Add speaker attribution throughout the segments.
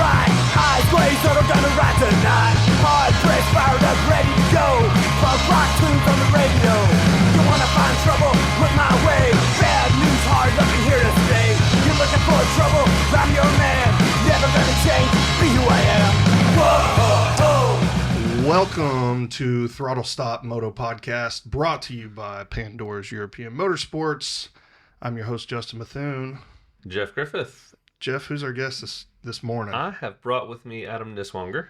Speaker 1: right. Eyes glazed, so I'm gonna ride tonight. Hard press, fired up, ready to go. Punk rock tunes on the radio. You wanna find trouble? Look my way. Bad news, hard looking here to stay. You're looking for trouble? I'm your man. Never gonna change. Be who I am. Whoa.
Speaker 2: Welcome to Throttle Stop Moto Podcast, brought to you by Pandora's European Motorsports. I'm your host, Justin Bethune.
Speaker 3: Jeff Griffith.
Speaker 2: Jeff, who's our guest this morning?
Speaker 3: I have brought with me Adam Niswonger.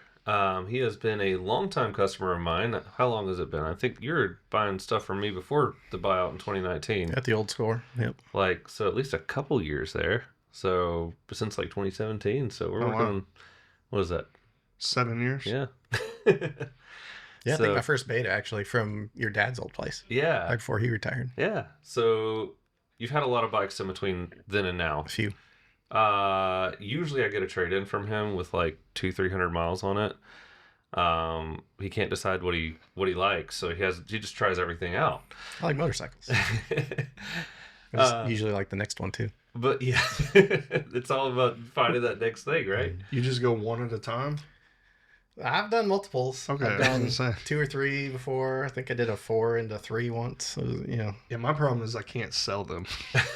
Speaker 3: He has been a longtime customer of mine. How long has it been? I think you were buying stuff from me before the buyout in 2019.
Speaker 4: At the old store, yep.
Speaker 3: So at least a couple years there. So since like 2017. So we're working on, what is that?
Speaker 2: 7 years?
Speaker 3: Yeah.
Speaker 4: Yeah, I think my first beta actually from your dad's old place.
Speaker 3: Yeah.
Speaker 4: Right before he retired.
Speaker 3: Yeah. So you've had a lot of bikes in between then and now.
Speaker 4: A few.
Speaker 3: Usually I get a trade-in from him with like 200-300 miles on it. He can't decide what he likes, so he just tries everything out.
Speaker 4: I like motorcycles. I just usually like the next one too.
Speaker 3: But yeah, it's all about finding that next thing, right?
Speaker 2: You just go one at a time?
Speaker 4: I've done multiples.
Speaker 2: Okay,
Speaker 4: I've
Speaker 2: I
Speaker 4: done
Speaker 2: was gonna say.
Speaker 4: 2 or 3 before. I think I did a 4 into 3 once. So, you know.
Speaker 2: Yeah, my problem is I can't sell them.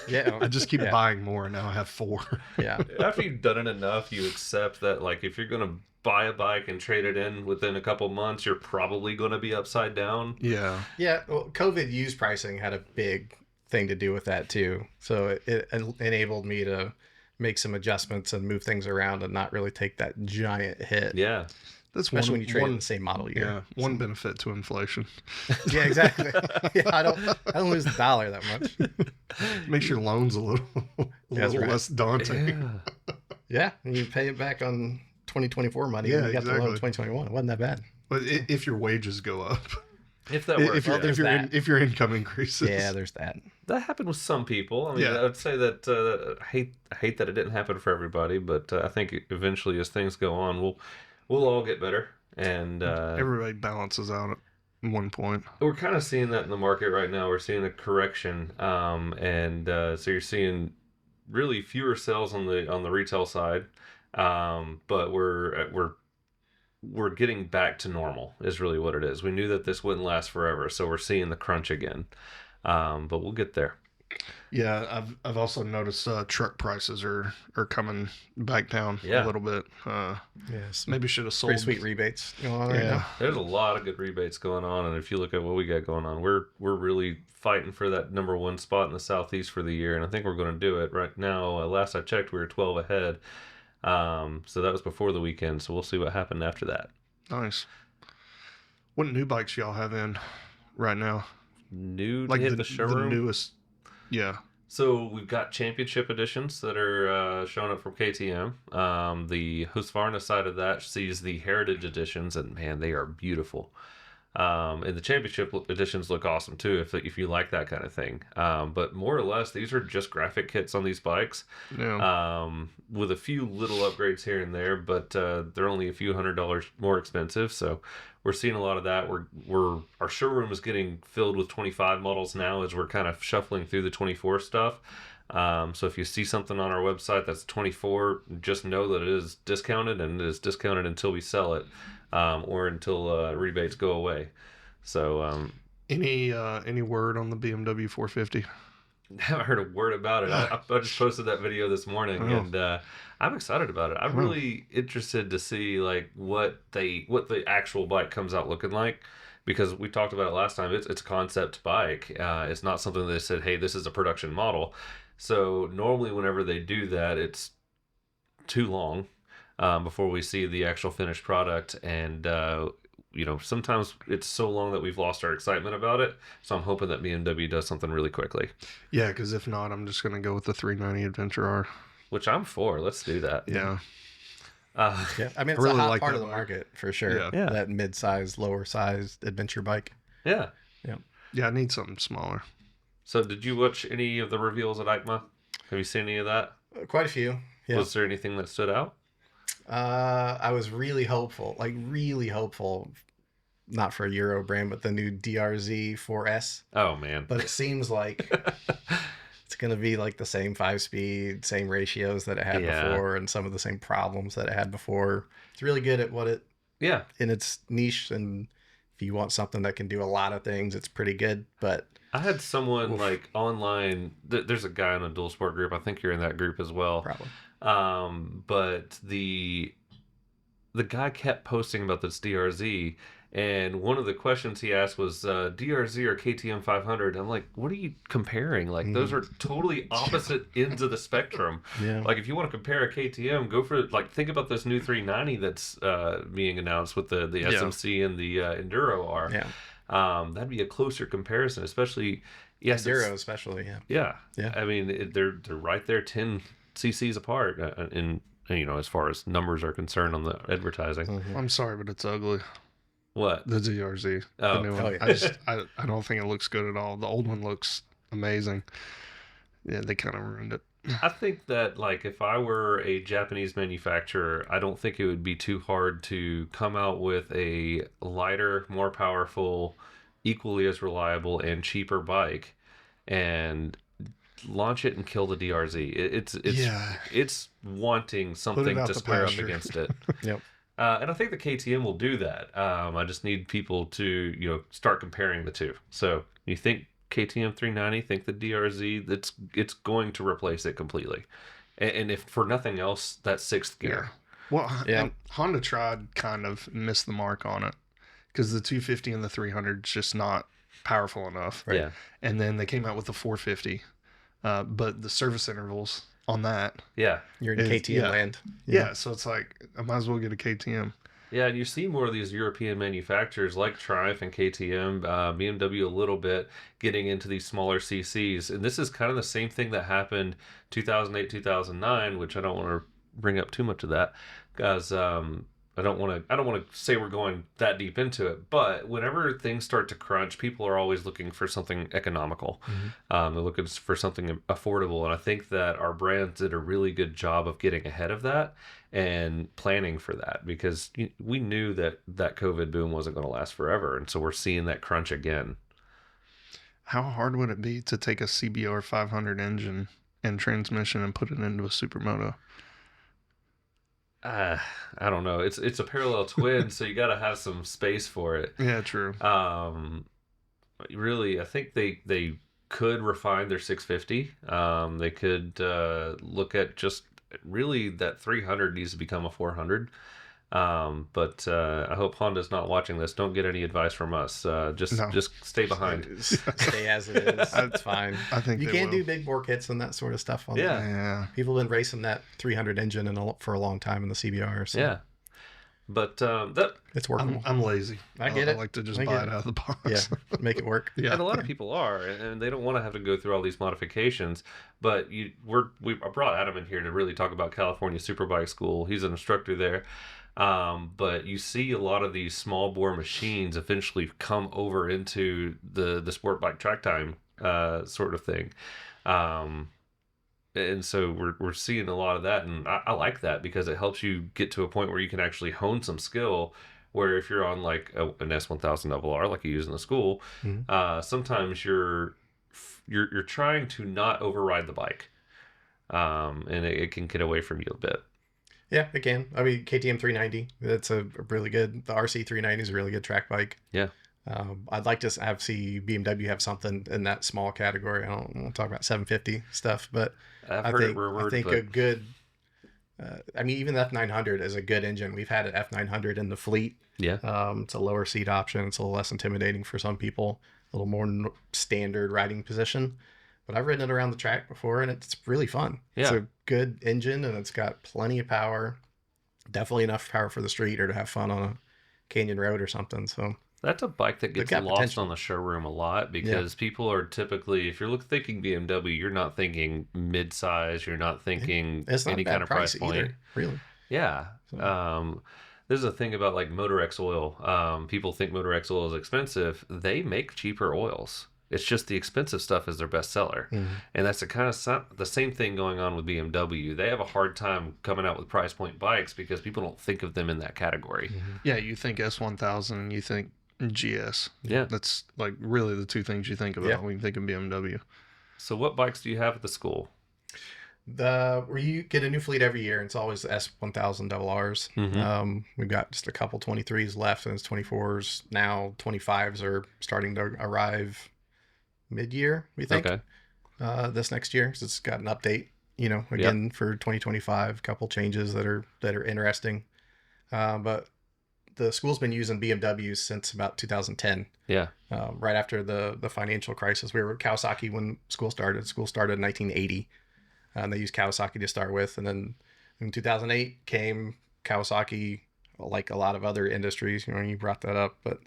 Speaker 4: Yeah.
Speaker 2: I just keep buying more, and now I have 4.
Speaker 4: Yeah.
Speaker 3: After you've done it enough, you accept that, like, if you're going to buy a bike and trade it in within a couple months, you're probably going to be upside down.
Speaker 2: Yeah.
Speaker 4: Yeah. Well, COVID used pricing had a big thing to do with that too. So it enabled me to make some adjustments and move things around and not really take that giant hit.
Speaker 3: Yeah.
Speaker 2: That's
Speaker 4: especially when you trade in the same model year.
Speaker 2: Yeah, one benefit to inflation.
Speaker 4: Yeah, exactly. Yeah, I don't lose the dollar that much.
Speaker 2: Makes your loans a little less daunting.
Speaker 4: Yeah, and you pay it back on 2024 money.
Speaker 2: Yeah,
Speaker 4: and you got the loan in
Speaker 2: exactly.
Speaker 4: 2021. It wasn't that bad.
Speaker 2: But if your wages go up,
Speaker 3: If that works.
Speaker 2: if your income increases,
Speaker 4: Yeah, there's that.
Speaker 3: That happened with some people. I mean,
Speaker 2: Yeah.
Speaker 3: I would say that I hate that it didn't happen for everybody, but I think eventually as things go on, we'll all get better. And
Speaker 2: everybody balances out at one point.
Speaker 3: we're kind of seeing that in the market right now. We're seeing a correction, so you're seeing really fewer sales on the retail side, but we're getting back to normal is really what it is. We knew that this wouldn't last forever, so we're seeing the crunch again, but we'll get there.
Speaker 2: Yeah, I've also noticed truck prices are coming back down a little bit.
Speaker 4: Yes,
Speaker 2: Maybe should have sold.
Speaker 4: pretty sweet rebates going on right now.
Speaker 3: There's a lot of good rebates going on, and if you look at what we got going on, we're really fighting for that number 1 spot in the Southeast for the year, and I think we're going to do it right now. Last I checked, we were 12 ahead, so that was before the weekend. So we'll see what happened after that.
Speaker 2: Nice. What new bikes y'all have in right now?
Speaker 3: New to
Speaker 2: Like
Speaker 3: hit the showroom.
Speaker 2: The newest. Yeah.
Speaker 3: So we've got championship editions that are showing up from KTM. The Husqvarna side of that sees the heritage editions, and man, they are beautiful. And the championship editions look awesome too, if you like that kind of thing. But more or less, these are just graphic kits on these bikes, with a few little upgrades here and there, but they're only a few $100s more expensive. So we're seeing a lot of that. Our showroom is getting filled with 25 models now as we're kind of shuffling through the 24 stuff. So if you see something on our website that's 24, just know that it is discounted, and it is discounted until we sell it, or until rebates go away. So
Speaker 2: any word on the BMW 450?
Speaker 3: haven't heard a word about it. I just posted that video this morning, and I'm excited about it. I'm really interested to see like what the actual bike comes out looking like, because we talked about it last time. It's a concept bike. It's not something that they said, hey, this is a production model. So normally whenever they do that, it's too long before we see the actual finished product, and sometimes it's so long that we've lost our excitement about it. So I'm hoping that BMW does something really quickly.
Speaker 2: Yeah, because if not, I'm just going to go with the 390 Adventure R.
Speaker 3: Which I'm for. Let's do that.
Speaker 2: Yeah.
Speaker 4: Yeah, I mean, it's
Speaker 2: really
Speaker 4: a hot
Speaker 2: like
Speaker 4: part
Speaker 2: that
Speaker 4: of the
Speaker 2: bike.
Speaker 4: market for sure.
Speaker 2: Yeah.
Speaker 4: That mid-sized, lower-sized adventure bike.
Speaker 3: Yeah.
Speaker 2: Yeah, I need something smaller.
Speaker 3: So did you watch any of the reveals at EICMA? Have you seen any of that?
Speaker 4: Quite a few. Yeah.
Speaker 3: Was there anything that stood out?
Speaker 4: I was really hopeful, not for a Euro brand, but the new DRZ 4S.
Speaker 3: Oh, man.
Speaker 4: But it seems like it's going to be like the same 5-speed, same ratios that it had before, and some of the same problems that it had before. It's really good at what it in its niche, and if you want something that can do a lot of things, it's pretty good. But
Speaker 3: I had someone like online. There's a guy in a dual sport group. I think you're in that group as well.
Speaker 4: Probably.
Speaker 3: But the guy kept posting about this DRZ, and one of the questions he asked was DRZ or KTM 500. I'm like, what are you comparing? Like, those are totally opposite ends of the spectrum.
Speaker 4: Yeah.
Speaker 3: Like, if you want to compare a KTM, go for like think about this new 390 that's being announced with the SMC and the Enduro R.
Speaker 4: Yeah.
Speaker 3: That'd be a closer comparison, especially
Speaker 4: Enduro, especially.
Speaker 3: Yeah.
Speaker 4: Yeah.
Speaker 3: I mean, they're right there, 10 cc's apart in as far as numbers are concerned on the advertising.
Speaker 2: I'm sorry, but it's ugly.
Speaker 3: What?
Speaker 2: The DRZ.
Speaker 3: Oh.
Speaker 2: The new one.
Speaker 4: Yeah.
Speaker 2: I don't think it looks good at all. The old one looks amazing. Yeah, they kind of ruined it.
Speaker 3: I think that, like, if I were a Japanese manufacturer, I don't think it would be too hard to come out with a lighter, more powerful, equally as reliable and cheaper bike and launch it and kill the DRZ. It's wanting something to square up against it.
Speaker 4: Yep.
Speaker 3: And I think the KTM will do that. I just need people to, start comparing the two. So you think KTM 390, think the DRZ, it's going to replace it completely. And if for nothing else, that's sixth gear.
Speaker 2: Well, and Honda tried kind of missed the mark on it because the 250 and the 300 is just not powerful enough.
Speaker 3: Right? Yeah.
Speaker 2: And then they came out with the 450, but the service intervals on that.
Speaker 3: Yeah.
Speaker 4: You're in KTM land.
Speaker 2: Yeah. So it's like, I might as well get a KTM.
Speaker 3: Yeah, and you see more of these European manufacturers like Triumph and KTM, BMW a little bit, getting into these smaller CCs. And this is kind of the same thing that happened 2008, 2009, which I don't want to bring up too much of that because I don't want to say we're going that deep into it. But whenever things start to crunch, people are always looking for something economical. They're looking for something affordable. And I think that our brands did a really good job of getting ahead of that and planning for that because we knew that COVID boom wasn't going to last forever. And so we're seeing that crunch again.
Speaker 2: How hard would it be to take a CBR 500 engine and transmission and put it into a supermoto?
Speaker 3: I don't know. It's a parallel twin, so you got to have some space for it.
Speaker 2: Yeah, true.
Speaker 3: Really, I think they could refine their 650. They could look at just really that 300 needs to become a 400. But I hope Honda's not watching this. Don't get any advice from us. Just stay behind.
Speaker 4: Stay as it is. It's fine.
Speaker 2: I think
Speaker 4: you can't do big bore kits and that sort of stuff on
Speaker 3: yeah.
Speaker 4: there.
Speaker 2: Yeah.
Speaker 4: People have been racing that 300 engine for a long time in the CBR. So
Speaker 3: Yeah. But
Speaker 4: it's workable.
Speaker 2: I'm lazy.
Speaker 4: I get it.
Speaker 2: I like to just buy it out of the box.
Speaker 4: Yeah, make it work.
Speaker 2: Yeah.
Speaker 3: and a lot of people are, and they don't want to have to go through all these modifications. But I brought Adam in here to really talk about California Superbike School. He's an instructor there. But you see a lot of these small bore machines eventually come over into the sport bike track time sort of thing. And so we're seeing a lot of that, and I like that because it helps you get to a point where you can actually hone some skill. Where if you're on like an S1000 RR like you use in the school, sometimes you're trying to not override the bike, and it can get away from you a bit.
Speaker 4: Yeah, it can. I mean, KTM 390, that's a really good. The RC 390 is a really good track bike.
Speaker 3: Yeah.
Speaker 4: I'd like to see BMW have something in that small category. I don't want to talk about 750 stuff, but I think a good. I mean, even the F900 is a good engine. We've had an F900 in the fleet.
Speaker 3: Yeah.
Speaker 4: It's a lower seat option. It's a little less intimidating for some people. A little more standard riding position. But I've ridden it around the track before, and it's really fun.
Speaker 3: Yeah.
Speaker 4: It's a good engine, and it's got plenty of power. Definitely enough power for the street or to have fun on a canyon road or something. So
Speaker 3: that's a bike that gets lost
Speaker 4: potential
Speaker 3: on the showroom a lot because people are typically, if you're thinking BMW, you're not thinking mid-size, you're not thinking any kind of price point.
Speaker 4: Either, really.
Speaker 3: Yeah. So. There's a thing about like Motor X oil. People think Motor X oil is expensive. They make cheaper oils. It's just the expensive stuff is their best seller. And that's the same thing going on with BMW. They have a hard time coming out with price point bikes because people don't think of them in that category.
Speaker 2: Yeah, you think S1000 and you think GS.
Speaker 3: Yeah.
Speaker 2: That's like really the two things you think about when you think of BMW.
Speaker 3: So what bikes do you have at the school?
Speaker 4: You get a new fleet every year, and it's always the S1000 RRs.
Speaker 3: Mm-hmm.
Speaker 4: We've got just a couple 23s left, and it's 24s now. 25s are starting to arrive mid-year, we think.
Speaker 3: Okay.
Speaker 4: This next year, because it's got an update. Again for 2025, a couple changes that are interesting. But the school's been using BMWs since about 2010.
Speaker 3: Yeah.
Speaker 4: Right after the financial crisis, we were at Kawasaki when school started. School started in 1980. And they used Kawasaki to start with. And then in 2008 came Kawasaki, like a lot of other industries. You brought that up. But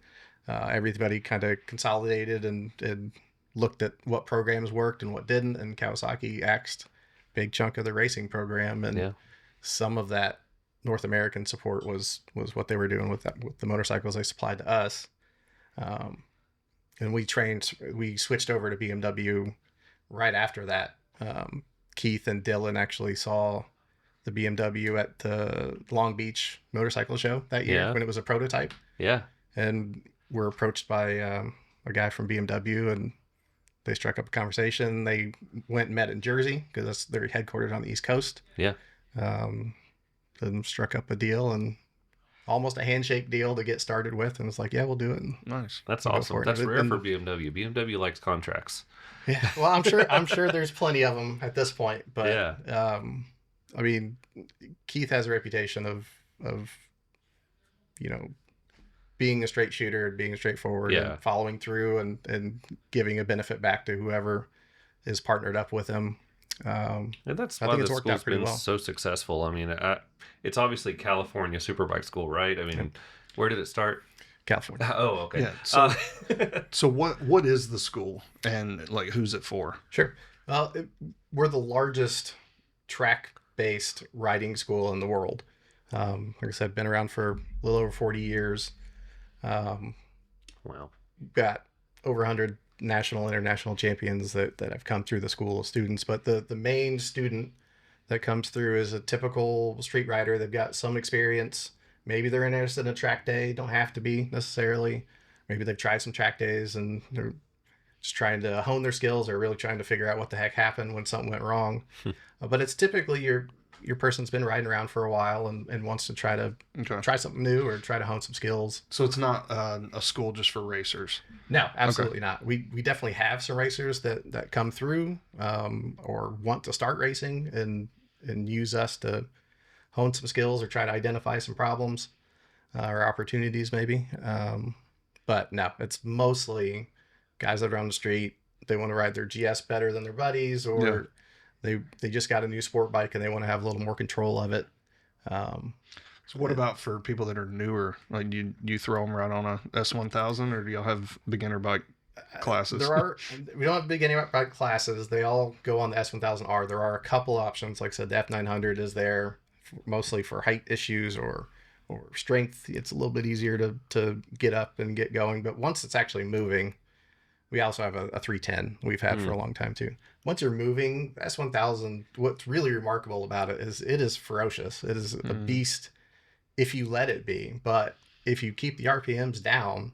Speaker 4: everybody kind of consolidated and looked at what programs worked and what didn't. And Kawasaki axed a big chunk of the racing program. And some of that North American support was what they were doing with the motorcycles they supplied to us. And we switched over to BMW right after that. Keith and Dylan actually saw the BMW at the Long Beach Motorcycle Show that year when it was a prototype.
Speaker 3: Yeah.
Speaker 4: And we're approached by a guy from BMW, and they struck up a conversation. They went and met in Jersey because they're headquartered on the East Coast.
Speaker 3: Yeah.
Speaker 4: Then struck up a deal, and almost a handshake deal to get started with. And it's like, yeah, we'll do it.
Speaker 2: Nice.
Speaker 3: That's awesome. That's rare for BMW. BMW likes contracts.
Speaker 4: Yeah, well, I'm sure there's plenty of them at this point, but I mean, Keith has a reputation of being a straight shooter and being straightforward and following through and giving a benefit back to whoever is partnered up with him.
Speaker 3: And that's why the school's been so successful. I mean, it's obviously California Superbike School, right? I mean, where did it start?
Speaker 4: California.
Speaker 3: Oh, okay.
Speaker 2: Yeah. So what is the school, and like who's it for?
Speaker 4: Sure. Well, we're the largest track-based riding school in the world. Like I said, been around for a little over 40 years.
Speaker 3: Wow.
Speaker 4: Got over 100 national, international champions that have come through the school of students. But the main student that comes through is a typical street rider. They've got some experience. Maybe they're interested in a track day. Don't have to be necessarily. Maybe they've tried some track days and they're just trying to hone their skills or really trying to figure out what the heck happened when something went wrong. But it's typically your person's been riding around for a while and wants to try something new or try to hone some skills.
Speaker 2: So it's not a school just for racers?
Speaker 4: No, absolutely not. We definitely have some racers that come through or want to start racing and use us to hone some skills or try to identify some problems or opportunities maybe. But no, it's mostly guys that are on the street. They want to ride their GS better than their buddies, or they just got a new sport bike and they want to have a little more control of it.
Speaker 2: So what about for people that are newer? Like, do you throw them right on a S1000, or do y'all have beginner bike classes?
Speaker 4: We don't have beginner bike classes. They all go on the S1000R. There are a couple options. Like I said, the F900 is there mostly for height issues or strength. It's a little bit easier to get up and get going. But once it's actually moving, we also have a 310 we've had for a long time too. Once you're moving, S1000, what's really remarkable about it is ferocious. It is a beast if you let it be. But if you keep the RPMs down,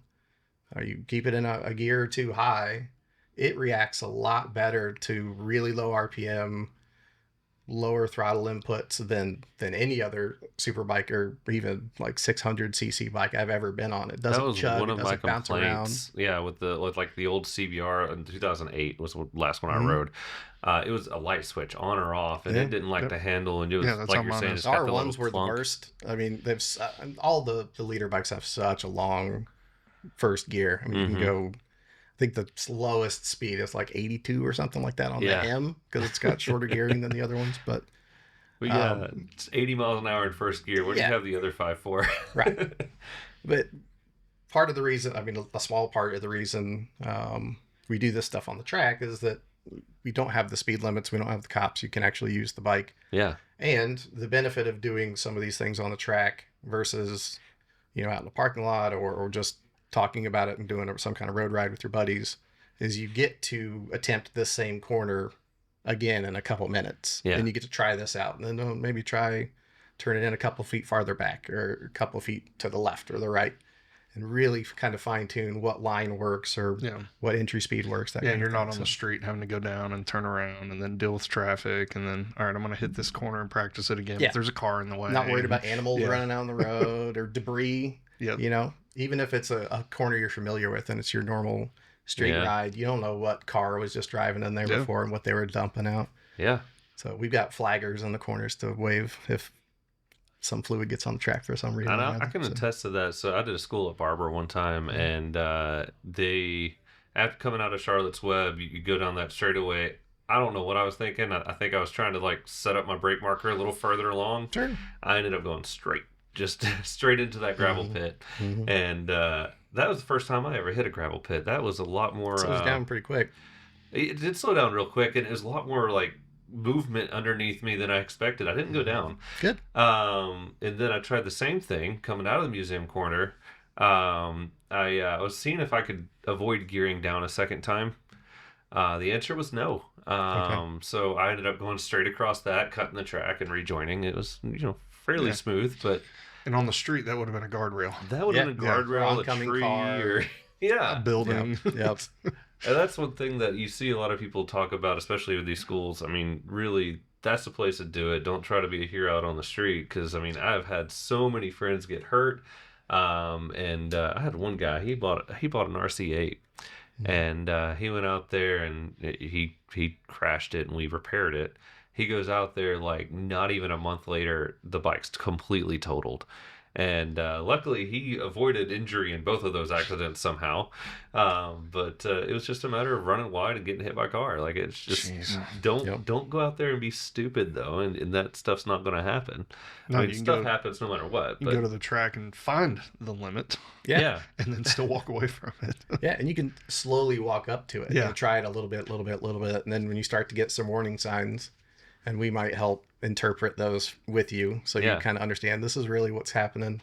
Speaker 4: or you keep it in a gear or two high, it reacts a lot better to really low RPM, lower throttle inputs than any other super bike or even like 600cc bike I've ever been on. It doesn't chug, it doesn't bounce around.
Speaker 3: Yeah, with like the old CBR in 2008 was the last one I rode. It was a light switch on or off, and it didn't like to handle. And it was like you're saying,
Speaker 4: our ones were the worst. I mean, they've all the leader bikes have such a long first gear. I mean, you can go. I think the slowest speed is like 82 or something like that on the M, because it's got shorter gearing than the other ones. But
Speaker 3: it's 80 miles an hour in first gear. What do you have the other 5 for?
Speaker 4: Right. But part of the reason, I mean, a small part of the reason we do this stuff on the track is that we don't have the speed limits. We don't have the cops. You can actually use the bike.
Speaker 3: Yeah.
Speaker 4: And the benefit of doing some of these things on the track versus, out in the parking lot or just talking about it and doing some kind of road ride with your buddies is you get to attempt this same corner again in a couple minutes. And you get to try this out, and then maybe turn it in a couple feet farther back or a couple feet to the left or the right. and really kind of fine tune what line works or what entry speed works.
Speaker 2: That you're not on the street having to go down and turn around and then deal with traffic and then, all right, I'm going to hit this corner and practice it again. If there's a car in the way.
Speaker 4: Not worried about animals running down the road or debris. You know, even if it's a corner you're familiar with and it's your normal street ride, you don't know what car was just driving in there before and what they were dumping out.
Speaker 3: Yeah.
Speaker 4: So we've got flaggers on the corners to wave if some fluid gets on the track for some reason.
Speaker 3: And I can attest to that. So I did a school at Barber one time, and they, after coming out of Charlotte's Web, you go down that straightaway. I don't know what I was thinking. I think I was trying to like set up my brake marker a little further along.
Speaker 4: Sure.
Speaker 3: I ended up going just straight into that gravel pit. And that was the first time I ever hit a gravel pit. That was a lot more...
Speaker 4: It slows down pretty quick.
Speaker 3: It did slow down real quick, and it was a lot more like movement underneath me than I expected. I didn't go down.
Speaker 4: Good.
Speaker 3: And then I tried the same thing coming out of the museum corner. I was seeing if I could avoid gearing down a second time. The answer was no. So I ended up going straight across that, cutting the track and rejoining. It was, fairly smooth, but...
Speaker 2: And on the street, that would have been a guardrail.
Speaker 3: That would have been a guardrail, a tree,
Speaker 4: car.
Speaker 2: A building.
Speaker 4: Yep.
Speaker 3: And that's one thing that you see a lot of people talk about, especially with these schools. I mean, really, that's the place to do it. Don't try to be a hero out on the street, because, I mean, I've had so many friends get hurt. And I had one guy, he bought an RC8, and he went out there and he crashed it, and we repaired it. He goes out there, like, not even a month later, the bike's completely totaled. And luckily, he avoided injury in both of those accidents somehow. But it was just a matter of running wide and getting hit by a car. Like, it's just, don't go out there and be stupid, though. And that stuff's not going to happen.
Speaker 2: No,
Speaker 3: I mean, stuff happens no matter what.
Speaker 2: You go to the track and find the limit.
Speaker 3: Yeah.
Speaker 2: And then still walk away from it.
Speaker 4: Yeah, and you can slowly walk up to it. And try it a little bit. And then when you start to get some warning signs, and we might help interpret those with you, so you kind of understand this is really what's happening.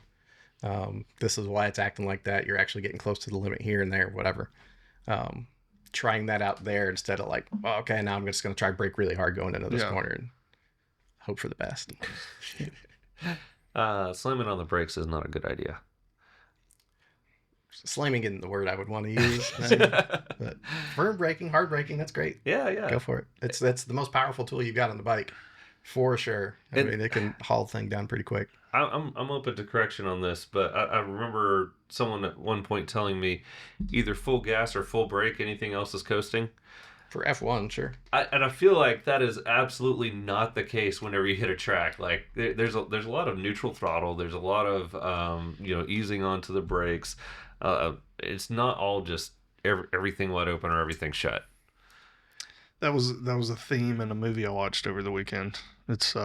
Speaker 4: This is why it's acting like that. You're actually getting close to the limit here and there, whatever. Trying that out there instead of like, well, okay, now I'm just going to try to brake really hard going into this corner and hope for the best.
Speaker 3: Slamming on the brakes is not a good idea.
Speaker 4: Slamming isn't the word I would want to use. But firm braking, hard braking, that's great.
Speaker 3: Yeah.
Speaker 4: Go for it. That's the most powerful tool you've got on the bike, for sure. I mean, it can haul the thing down pretty quick.
Speaker 3: I'm open to correction on this, but I remember someone at one point telling me either full gas or full brake, anything else is coasting.
Speaker 4: For F1, sure.
Speaker 3: And I feel like that is absolutely not the case whenever you hit a track. Like there's a lot of neutral throttle. There's a lot of easing onto the brakes. It's not all just everything wide open or everything shut.
Speaker 2: That was a theme in a movie I watched over the weekend. It's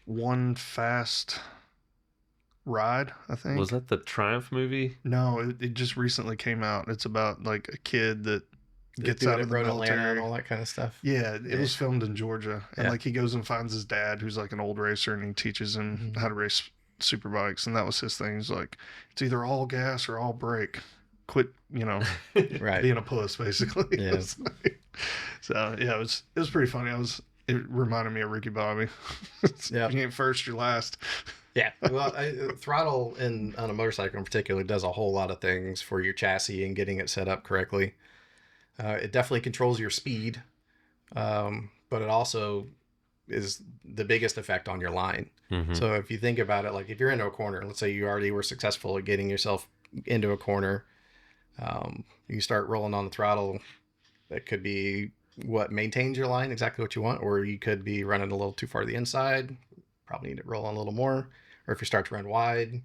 Speaker 2: One Fast Ride, I think.
Speaker 3: Was that the Triumph movie?
Speaker 2: No, it just recently came out. It's about like a kid that gets out of the military
Speaker 4: Atlanta and all that kind of stuff.
Speaker 2: Yeah, it was filmed in Georgia, and like he goes and finds his dad, who's like an old racer, and he teaches him how to race super bikes, and that was his thing. He's like, it's either all gas or all brake. Quit, being a puss, basically.
Speaker 4: Yeah.
Speaker 2: So yeah, it was pretty funny. It reminded me of Ricky Bobby.
Speaker 4: Yeah,
Speaker 2: you ain't first, you're last.
Speaker 4: Yeah, well, throttle on a motorcycle in particular does a whole lot of things for your chassis and getting it set up correctly. It definitely controls your speed, but it also is the biggest effect on your line. Mm-hmm. So if you think about it, like if you're into a corner, let's say you already were successful at getting yourself into a corner, you start rolling on the throttle. That could be what maintains your line, exactly what you want, or you could be running a little too far to the inside. Probably need to roll on a little more. Or if you start to run wide,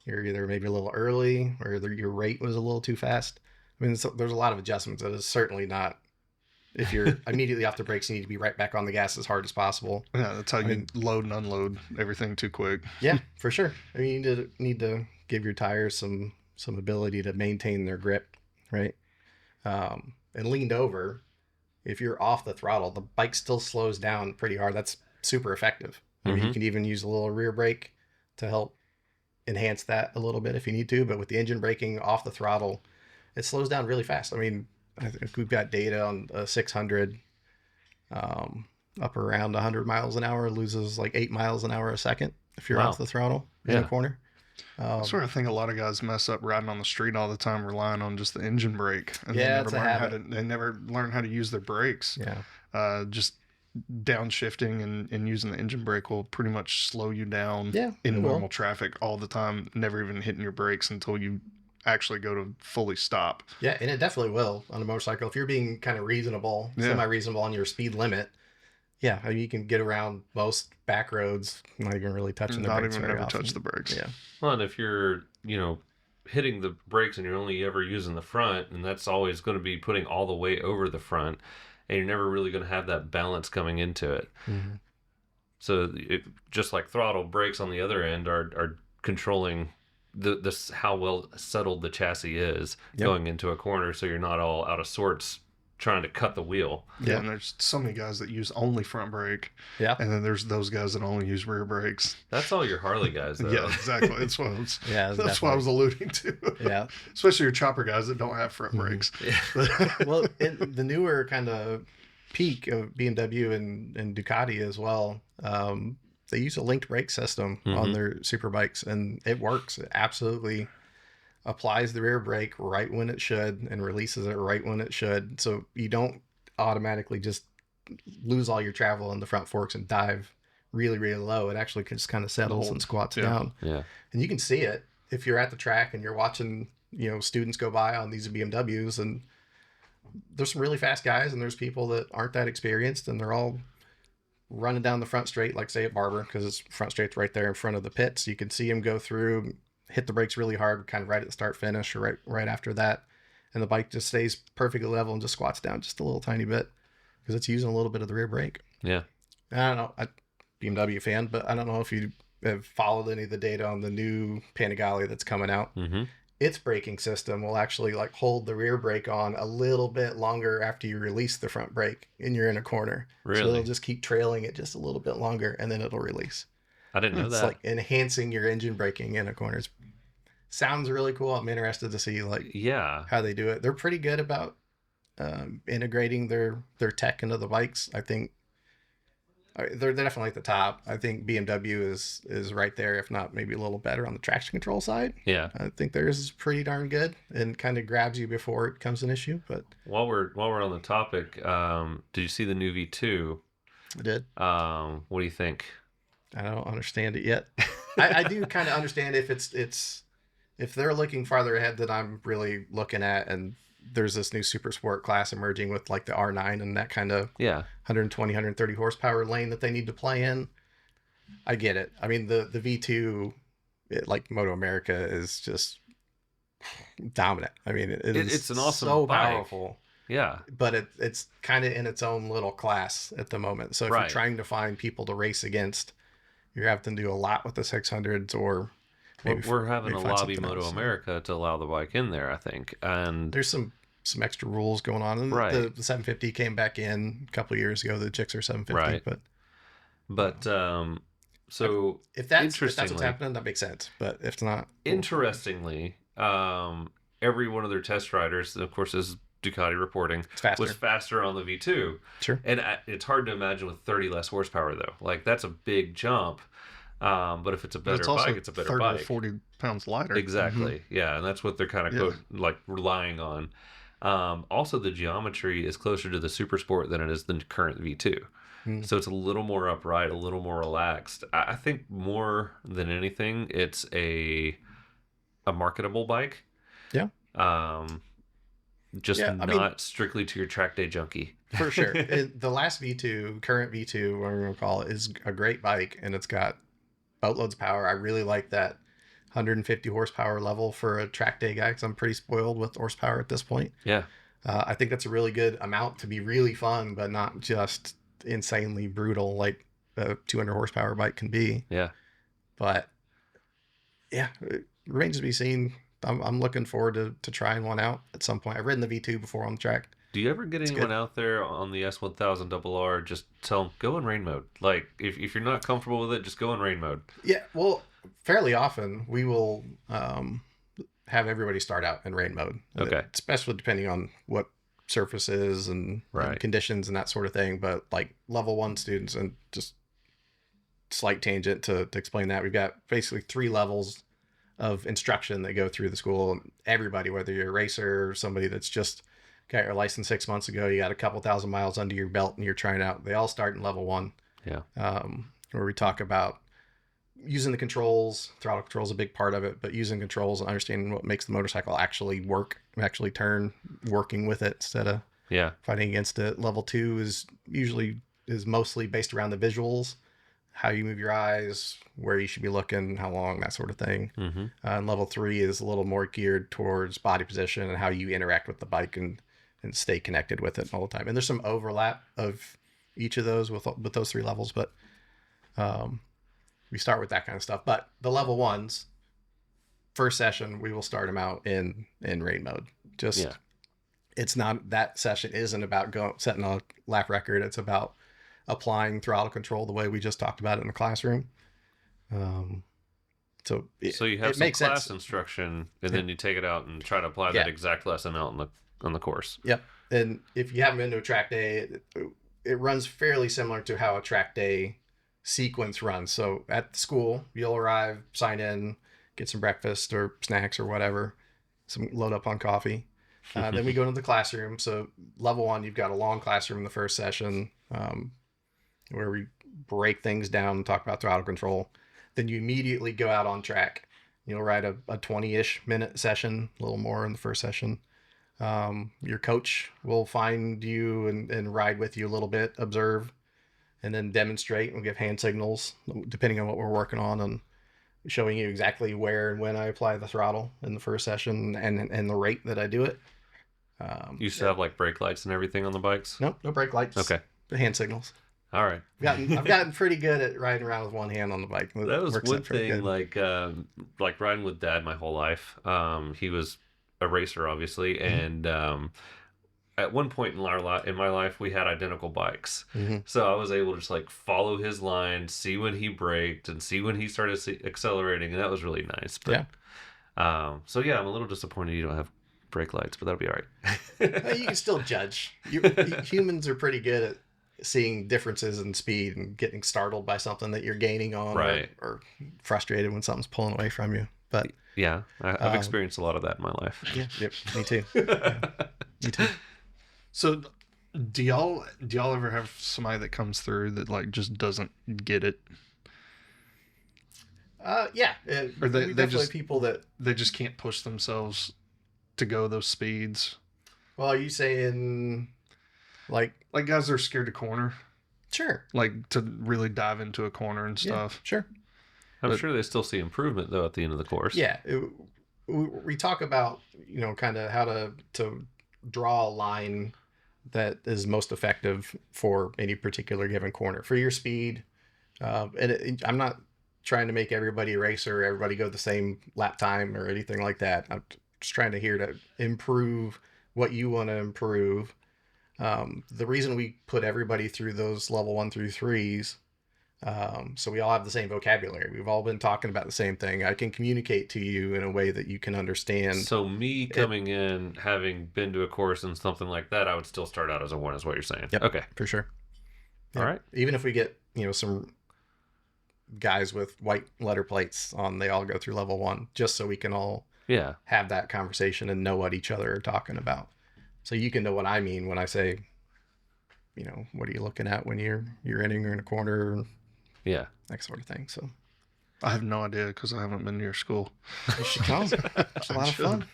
Speaker 4: you're either maybe a little early, or your rate was a little too fast. I mean, there's a lot of adjustments. That is certainly not, if you're immediately off the brakes, you need to be right back on the gas as hard as possible.
Speaker 2: Yeah, that's how you load and unload everything too quick.
Speaker 4: Yeah, for sure. I mean, you need to give your tires some ability to maintain their grip, right? And leaned over, if you're off the throttle, the bike still slows down pretty hard. That's super effective. I mean, you can even use a little rear brake to help enhance that a little bit if you need to. But with the engine braking off the throttle, it slows down really fast. I mean, I think we've got data on a 600 up around 100 miles an hour, loses like 8 miles an hour a second if you're off the throttle in a corner.
Speaker 2: That's where I think a lot of guys mess up riding on the street all the time, relying on just the engine brake. And they never learn how to use their brakes.
Speaker 4: Yeah.
Speaker 2: Just downshifting and using the engine brake will pretty much slow you down in normal traffic all the time, never even hitting your brakes until you actually go to fully stop.
Speaker 4: Yeah, and it definitely will on a motorcycle. If you're being kind of reasonable, semi-reasonable on your speed limit, I mean, you can get around most back roads, not even really touching the brakes. Not even ever
Speaker 2: touch the brakes.
Speaker 4: Yeah.
Speaker 3: Well, and if you're, hitting the brakes and you're only ever using the front, and that's always going to be putting all the weight over the front, and you're never really going to have that balance coming into it.
Speaker 4: Mm-hmm.
Speaker 3: So just like throttle, brakes on the other end are controlling this how well settled the chassis is going into a corner, so you're not all out of sorts trying to cut the wheel.
Speaker 2: Yeah, and there's so many guys that use only front brake.
Speaker 4: Yeah.
Speaker 2: And then there's those guys that only use rear brakes.
Speaker 3: That's all your Harley guys, though.
Speaker 2: Yeah, exactly. That's what what I was alluding to.
Speaker 4: Yeah.
Speaker 2: Especially your chopper guys that don't have front brakes.
Speaker 3: Yeah.
Speaker 4: Well, in the newer kind of peak of BMW and Ducati as well, they use a linked brake system on their superbikes, and it works. It absolutely applies the rear brake right when it should and releases it right when it should. So you don't automatically just lose all your travel in the front forks and dive really, really low. It actually just kind of settles and squats down.
Speaker 3: Yeah.
Speaker 4: And you can see it if you're at the track and you're watching, students go by on these BMWs, and there's some really fast guys and there's people that aren't that experienced, and they're all running down the front straight, like say at Barber, because it's front straight's right there in front of the pits. You can see him go through, hit the brakes really hard, kind of right at the start finish or right after that, and the bike just stays perfectly level and just squats down just a little tiny bit because it's using a little bit of the rear brake.
Speaker 3: Yeah.
Speaker 4: I don't know, I'm a BMW fan, but I don't know if you have followed any of the data on the new Panigale that's coming out.
Speaker 3: Mm-hmm.
Speaker 4: Its braking system will actually hold the rear brake on a little bit longer after you release the front brake and you're in a corner.
Speaker 3: Really?
Speaker 4: So it'll just keep trailing it just a little bit longer and then it'll release.
Speaker 3: I didn't know that.
Speaker 4: It's like enhancing your engine braking in a corner. Sounds really cool. I'm interested to see how they do it. They're pretty good about integrating their tech into the bikes. I think they're definitely at the top. I think BMW is right there, if not maybe a little better on the traction control side.
Speaker 3: Yeah,
Speaker 4: I think theirs is pretty darn good and kind of grabs you before it becomes an issue. But
Speaker 3: while we're on the topic, did you see the new V2?
Speaker 4: I did.
Speaker 3: What do you think?
Speaker 4: I don't understand it yet. I do kind of understand if they're looking farther ahead than I'm really looking at, and there's this new super sport class emerging with the R9 and that kind of 120, 130 horsepower lane that they need to play in. I get it. I mean, the V2, Moto America, is just dominant. I mean, it's
Speaker 3: an awesome
Speaker 4: so
Speaker 3: bike.
Speaker 4: Powerful.
Speaker 3: Yeah.
Speaker 4: But it's kind of in its own little class at the moment. So if you're trying to find people to race against, you're having to do a lot with the 600s or...
Speaker 3: We're having a lobby Moto America to allow the bike in there, I think. And
Speaker 4: there's some extra rules going on. And the 750 came back in a couple of years ago, the Gixxer 750.
Speaker 3: Right. But so
Speaker 4: if that's what's happening, that makes sense. But if it's not...
Speaker 3: Interestingly, every one of their test riders, of course, this is Ducati reporting, was faster on the V2.
Speaker 4: Sure.
Speaker 3: And it's hard to imagine with 30 less horsepower, though. That's a big jump. But if it's a better bike, it's a better
Speaker 2: 30
Speaker 3: bike.
Speaker 2: 30 or 40 pounds lighter.
Speaker 3: Exactly. Mm-hmm. Yeah, and that's what they're kind of relying on. Also, the geometry is closer to the Super Sport than it is the current V2. Mm. So it's a little more upright, a little more relaxed. I think more than anything, it's a marketable bike.
Speaker 4: Yeah.
Speaker 3: Not strictly to your track day junkie.
Speaker 4: For sure. The last V2, current V2, whatever you want to call it, is a great bike, and it's got boatloads of power. I really like that 150 horsepower level for a track day guy, because I'm pretty spoiled with horsepower at this point.
Speaker 3: Yeah.
Speaker 4: I think that's a really good amount to be really fun, but not just insanely brutal like a 200 horsepower bike can be.
Speaker 3: Yeah.
Speaker 4: But yeah, it remains to be seen. I'm looking forward to trying one out at some point. I've ridden the V2 before on the track.
Speaker 3: Do you ever get anyone out there on the S1000RR, just tell them, go in rain mode? If you're not comfortable with it, just go in rain mode.
Speaker 4: Yeah, well, fairly often we will have everybody start out in rain mode.
Speaker 3: Okay.
Speaker 4: Especially depending on what surfaces and conditions and that sort of thing. But level 1 students, and just slight tangent to explain that, we've got basically 3 levels of instruction that go through the school. Everybody, whether you're a racer or somebody that's just got your license 6 months ago, you got a couple thousand miles under your belt and you're trying out, they all start in level 1.
Speaker 3: Yeah.
Speaker 4: Where we talk about using the controls. Throttle control is a big part of it, but using controls and understanding what makes the motorcycle actually work, actually turn, working with it instead of fighting against it. Level 2 is mostly based around the visuals, how you move your eyes, where you should be looking, how long, that sort of thing.
Speaker 3: Mm-hmm.
Speaker 4: And level 3 is a little more geared towards body position and how you interact with the bike and stay connected with it all the time. And there's some overlap of each of those with those 3 levels, but we start with that kind of stuff. But the level 1s, first session, we will start them out in rain mode. It's not, that session isn't about setting a lap record. It's about applying throttle control the way we just talked about it in the classroom. So
Speaker 3: you have some class instruction, and then you take it out and try to apply that exact lesson out on the course.
Speaker 4: Yep. And if you haven't been to a track day, it runs fairly similar to how a track day sequence runs. So at the school, you'll arrive, sign in, get some breakfast or snacks or whatever, load up on coffee. Then we go into the classroom. So level 1, you've got a long classroom in the first session, where we break things down and talk about throttle control. Then you immediately go out on track. You'll ride a 20-ish minute session, a little more in the first session. Your coach will find you and ride with you a little bit, observe, and then demonstrate. We'll give hand signals depending on what we're working on, and showing you exactly where and when I apply the throttle in the first session and the rate that I do it.
Speaker 3: You used to have like brake lights and everything on the bikes?
Speaker 4: Nope, no brake lights.
Speaker 3: Okay.
Speaker 4: The hand signals.
Speaker 3: All right.
Speaker 4: I've gotten pretty good at riding around with one hand on the bike.
Speaker 3: That was one thing, like riding with Dad my whole life. He was a racer, obviously, and at one point in my life, we had identical bikes. Mm-hmm. So I was able to just like follow his line, see when he braked, and see when he started accelerating, and that was really nice. But, so yeah, I'm a little disappointed you don't have brake lights, but that'll be all right.
Speaker 4: You can still judge. Humans are pretty good at seeing differences in speed and getting startled by something that you're gaining on,
Speaker 3: right,
Speaker 4: or frustrated when something's pulling away from you. But
Speaker 3: yeah, I've experienced a lot of that in my life.
Speaker 4: Yeah, yep, me too. Me too.
Speaker 2: So, do y'all ever have somebody that comes through that like just doesn't get it?
Speaker 4: Yeah.
Speaker 2: Or they just
Speaker 4: people that
Speaker 2: they just can't push themselves to go those speeds.
Speaker 4: Well, are you saying like
Speaker 2: guys that are scared to corner?
Speaker 4: Sure.
Speaker 2: Like to really dive into a corner and stuff.
Speaker 4: Yeah, sure.
Speaker 3: I'm sure they still see improvement though at the end of the course.
Speaker 4: Yeah. We talk about, kind of how to draw a line that is most effective for any particular given corner for your speed. I'm not trying to make everybody a racer, everybody go the same lap time or anything like that. I'm just trying to improve what you want to improve. The reason we put everybody through those level 1 through 3s, so we all have the same vocabulary. We've all been talking about the same thing. I can communicate to you in a way that you can understand.
Speaker 3: So me coming in, having been to a course and something like that, I would still start out as a 1, is what you're saying.
Speaker 4: Yep,
Speaker 3: okay,
Speaker 4: for sure.
Speaker 3: All right.
Speaker 4: Even if we get, some guys with white letter plates on, they all go through level 1, just so we can all have that conversation and know what each other are talking about. So you can know what I mean when I say, what are you looking at when you're entering in a corner?
Speaker 3: Yeah.
Speaker 4: That sort of thing. So
Speaker 2: I have no idea because I haven't been to your school.
Speaker 4: You should come. It's a lot of fun.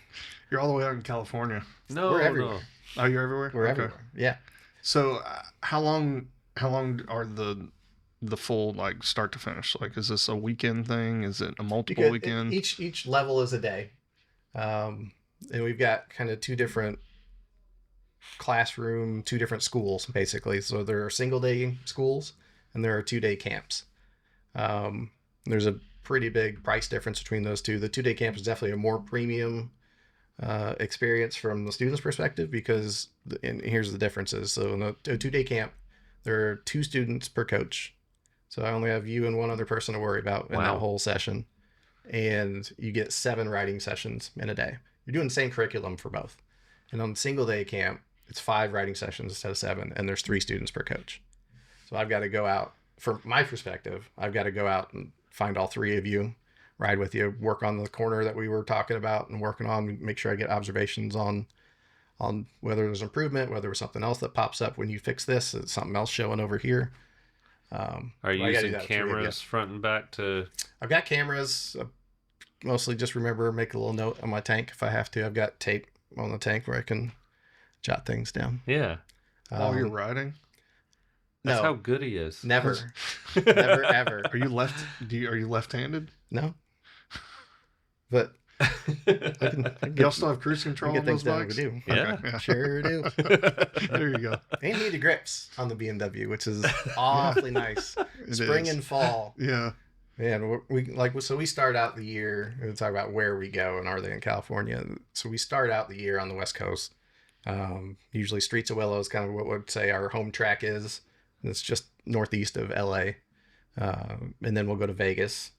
Speaker 2: You're all the way out in California.
Speaker 3: No,
Speaker 4: we're everywhere.
Speaker 3: No.
Speaker 2: Oh, you're everywhere?
Speaker 4: We're everywhere. Yeah.
Speaker 2: So how long are the full like start to finish? Like, is this a weekend thing? Is it a multiple weekend?
Speaker 4: Each level is a day. And we've got kind of 2 different classroom, 2 different schools basically. So there are single day schools and there are 2-day camps. There's a pretty big price difference between those 2. The 2-day camp is definitely a more premium experience from the student's perspective because, and here's the differences. So in a 2-day camp, there are 2 students per coach. So I only have you and 1 other person to worry about in that whole session. And you get 7 riding sessions in a day. You're doing the same curriculum for both. And on the single day camp, it's 5 riding sessions instead of 7, and there's 3 students per coach. So I've got to go out, from my perspective, I've got to go out and find all 3 of you. ride with you, work on the corner that we were talking about and working on, make sure I get observations on whether there's improvement, whether there's something else that pops up when you fix this, is something else showing over here.
Speaker 3: Are you using cameras front and back to?
Speaker 4: I've got cameras. Mostly just remember, make a little note on my tank if I have to. I've got tape on the tank where I can jot things down.
Speaker 3: Yeah.
Speaker 2: While you're riding?
Speaker 3: That's how good he is.
Speaker 4: Never. Never, ever.
Speaker 2: Are you left-handed?
Speaker 4: No. But
Speaker 2: y'all still have cruise control on those bikes?
Speaker 4: We do.
Speaker 3: Yeah.
Speaker 2: Okay, yeah.
Speaker 4: Sure do.
Speaker 2: There you go.
Speaker 4: And heated grips on the BMW, which is awfully nice. Spring and fall.
Speaker 2: Yeah.
Speaker 4: Man, so we start out the year, we'll talk about where we go and are they in California. So we start out the year on the West Coast. Usually Streets of Willow is kind of what would say our home track is. It's just northeast of LA. And then we'll go to Vegas.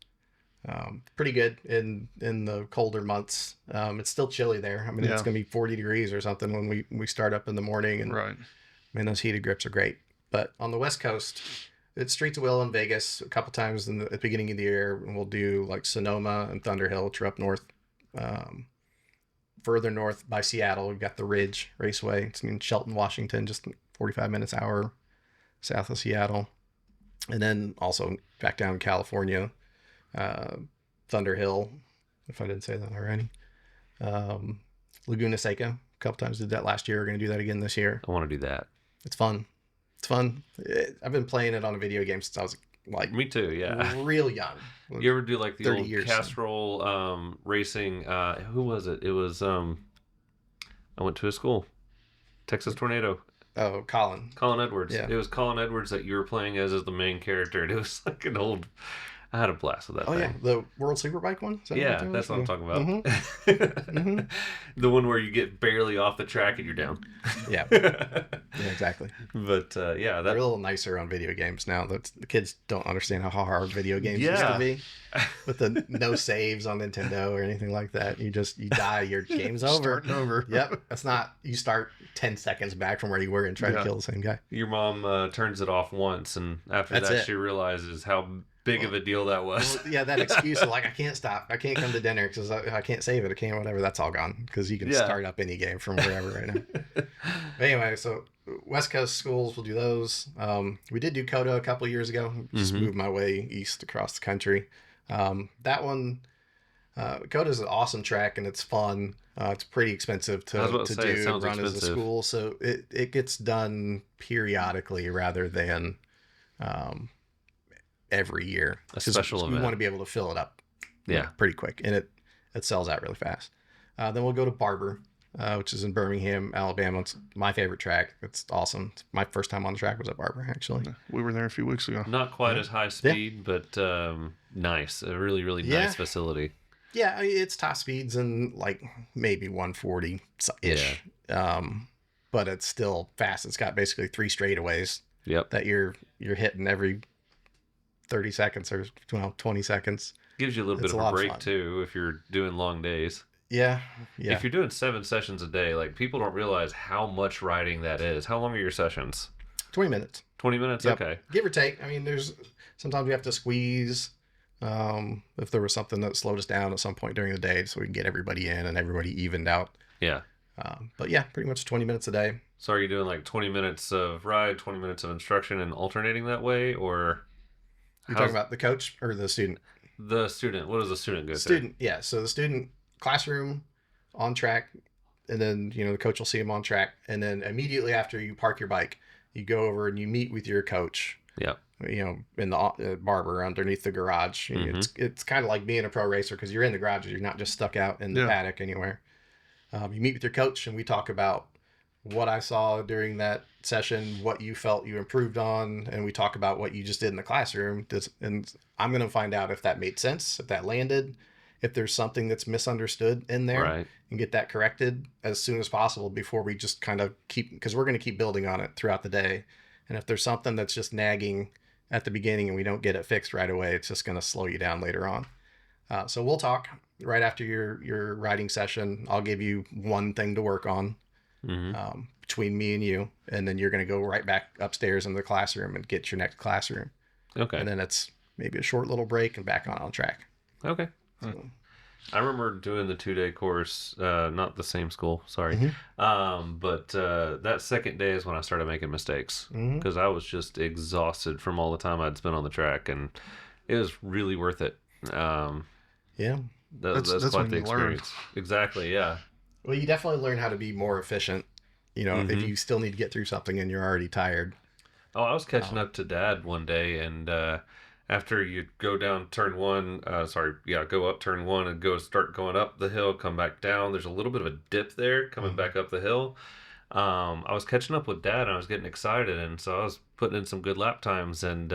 Speaker 4: Pretty good in the colder months. It's still chilly there. I mean, It's going to be 40 degrees or something when we start up in the morning. And
Speaker 2: right.
Speaker 4: Man, those heated grips are great. But on the West Coast, it's Streets of Willow in Vegas a couple times at the beginning of the year. And we'll do like Sonoma and Thunder Hill, which are up north. Further north by Seattle, we've got the Ridge Raceway. It's in Shelton, Washington, just 45 minutes hour south of Seattle. And then also back down in California, Thunder Hill, if I didn't say that already. Laguna Seca, a couple times did that last year. We're going to do that again this year.
Speaker 3: I want to do that.
Speaker 4: It's fun. I've been playing it on a video game since I was like
Speaker 3: me too, yeah,
Speaker 4: real young.
Speaker 3: You ever do like the old Castrol racing? Who was it? It was I went to a school, Texas Tornado.
Speaker 4: Oh, Colin
Speaker 3: Edwards. Yeah. It was Colin Edwards that you were playing as the main character, and it was like an old. I had a blast with that thing. Oh, yeah.
Speaker 4: The World Superbike one?
Speaker 3: That's what I'm talking about.
Speaker 4: Mm-hmm.
Speaker 3: The one where you get barely off the track and you're down.
Speaker 4: Yeah. Yeah, exactly.
Speaker 3: But, yeah.
Speaker 4: They're a little nicer on video games now. The kids don't understand how hard video games used to be. With the no saves on Nintendo or anything like that. You die, your game's over.
Speaker 2: Starting over.
Speaker 4: Yep. That's not, you start 10 seconds back from where you were and try to kill the same guy.
Speaker 3: Your mom turns it off once, and after that she realizes how big of a deal that was.
Speaker 4: Well, yeah, that excuse of like, I can't stop, I can't come to dinner because I can't save it, I can't whatever, that's all gone because you can start up any game from wherever right now. But anyway, so West Coast schools will do those. We did do COTA a couple years ago. Just moved my way east across the country. That one, COTA is an awesome track and it's fun. It's pretty expensive to do run as a school, so it gets done periodically rather than every year.
Speaker 3: A special event.
Speaker 4: We want to be able to fill it up pretty quick, and it sells out really fast. Then we'll go to Barber, which is in Birmingham, Alabama. It's my favorite track. It's awesome. My first time on the track was at Barber, actually.
Speaker 2: We were there a few weeks ago.
Speaker 3: Not quite as high speed, but nice. A really, really nice facility.
Speaker 4: Yeah, I mean, it's top speeds and like maybe 140-ish. Yeah. But it's still fast. It's got basically 3 straightaways that you're hitting every 30 seconds or 20 seconds.
Speaker 3: Gives you a little bit of a break too if you're doing long days.
Speaker 4: Yeah.
Speaker 3: If you're doing 7 sessions a day, like people don't realize how much riding that is. How long are your sessions?
Speaker 4: 20 minutes.
Speaker 3: 20 minutes? Yep. Okay.
Speaker 4: Give or take. I mean, there's sometimes we have to squeeze if there was something that slowed us down at some point during the day so we can get everybody in and everybody evened out.
Speaker 3: Yeah.
Speaker 4: But yeah, pretty much 20 minutes a day.
Speaker 3: So are you doing like 20 minutes of ride, 20 minutes of instruction and alternating that way, or...
Speaker 4: You're talking about the coach or the student?
Speaker 3: The student. What does the student go through?
Speaker 4: Student, yeah. So the student, classroom, on track, and then, the coach will see him on track. And then immediately after you park your bike, you go over and you meet with your coach.
Speaker 3: Yeah.
Speaker 4: In the Barber underneath the garage. It's kind of like being a pro racer because you're in the garage. You're not just stuck out in the paddock anywhere. You meet with your coach and we talk about what I saw during that session, what you felt you improved on, and we talk about what you just did in the classroom. And I'm going to find out if that made sense, if that landed, if there's something that's misunderstood in there, and get that corrected as soon as possible before we just kind of because we're going to keep building on it throughout the day. And if there's something that's just nagging at the beginning and we don't get it fixed right away, it's just going to slow you down later on. So we'll talk right after your riding session. I'll give you one thing to work on. Between me and you, and then you're going to go right back upstairs in the classroom and get your next classroom.
Speaker 3: Okay.
Speaker 4: And then it's maybe a short little break and back on track.
Speaker 3: Okay.
Speaker 4: So.
Speaker 3: I remember doing the 2-day course, not the same school, sorry. But that second day is when I started making mistakes because I was just exhausted from all the time I'd spent on the track, and it was really worth it.
Speaker 4: Yeah.
Speaker 3: That's quite the experience. Exactly, yeah.
Speaker 4: Well, you definitely learn how to be more efficient, if you still need to get through something and you're already tired.
Speaker 3: Oh, I was catching up to Dad one day, and after you go down turn one, go up turn one and start going up the hill, come back down. There's a little bit of a dip there coming back up the hill. I was catching up with Dad and I was getting excited, and so I was putting in some good lap times, and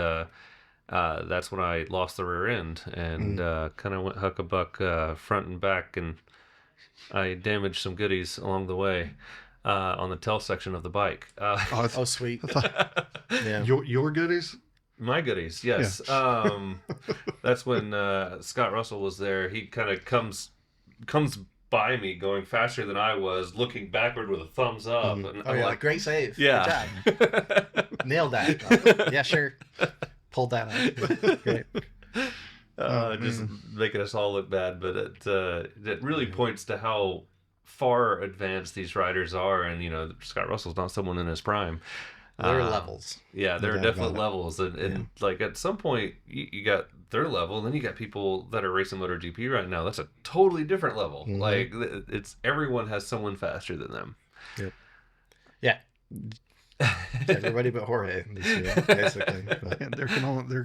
Speaker 3: that's when I lost the rear end and kind of went huck-a-buck front and back, and I damaged some goodies along the way on the tail section of the bike.
Speaker 4: Oh, sweet.
Speaker 2: Yeah. Your goodies?
Speaker 3: My goodies, yes. Yeah. That's when Scott Russell was there. He kind of comes by me going faster than I was, looking backward with a thumbs up. And I'm like,
Speaker 4: great save.
Speaker 3: Yeah.
Speaker 4: Good job. Nailed that. Yeah, sure. Pulled that out. Great.
Speaker 3: Just making us all look bad, but it really points to how far advanced these riders are. And, Scott Russell's not someone in his prime.
Speaker 4: There are levels.
Speaker 3: Yeah, there are definite levels. And like at some point, you got their level, and then you got people that are racing MotoGP right now. That's a totally different level. Like, it's everyone has someone faster than them.
Speaker 4: Yep. Yeah. Everybody but Jorge this year, basically. But.
Speaker 2: Yeah, there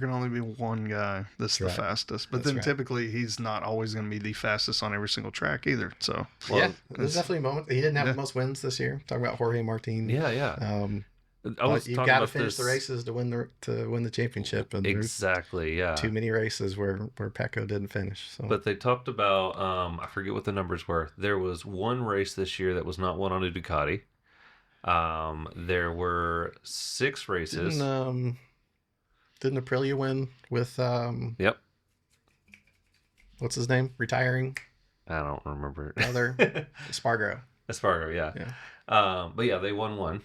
Speaker 2: can only be one guy that's the fastest. But then typically he's not always going to be the fastest on every single track either. So
Speaker 4: there's definitely a moment. He didn't have the most wins this year. Talking about Jorge Martin.
Speaker 3: Yeah.
Speaker 4: You've got to finish the races to win the championship, and
Speaker 3: exactly, yeah.
Speaker 4: Too many races where Pecco didn't finish. So.
Speaker 3: But they talked about I forget what the numbers were. There was one race this year that was not won on a Ducati. There were 6 races.
Speaker 4: Didn't Aprilia win with
Speaker 3: Yep.
Speaker 4: What's his name? Retiring?
Speaker 3: I don't remember.
Speaker 4: Another Espargaro,
Speaker 3: yeah. But yeah, they won one.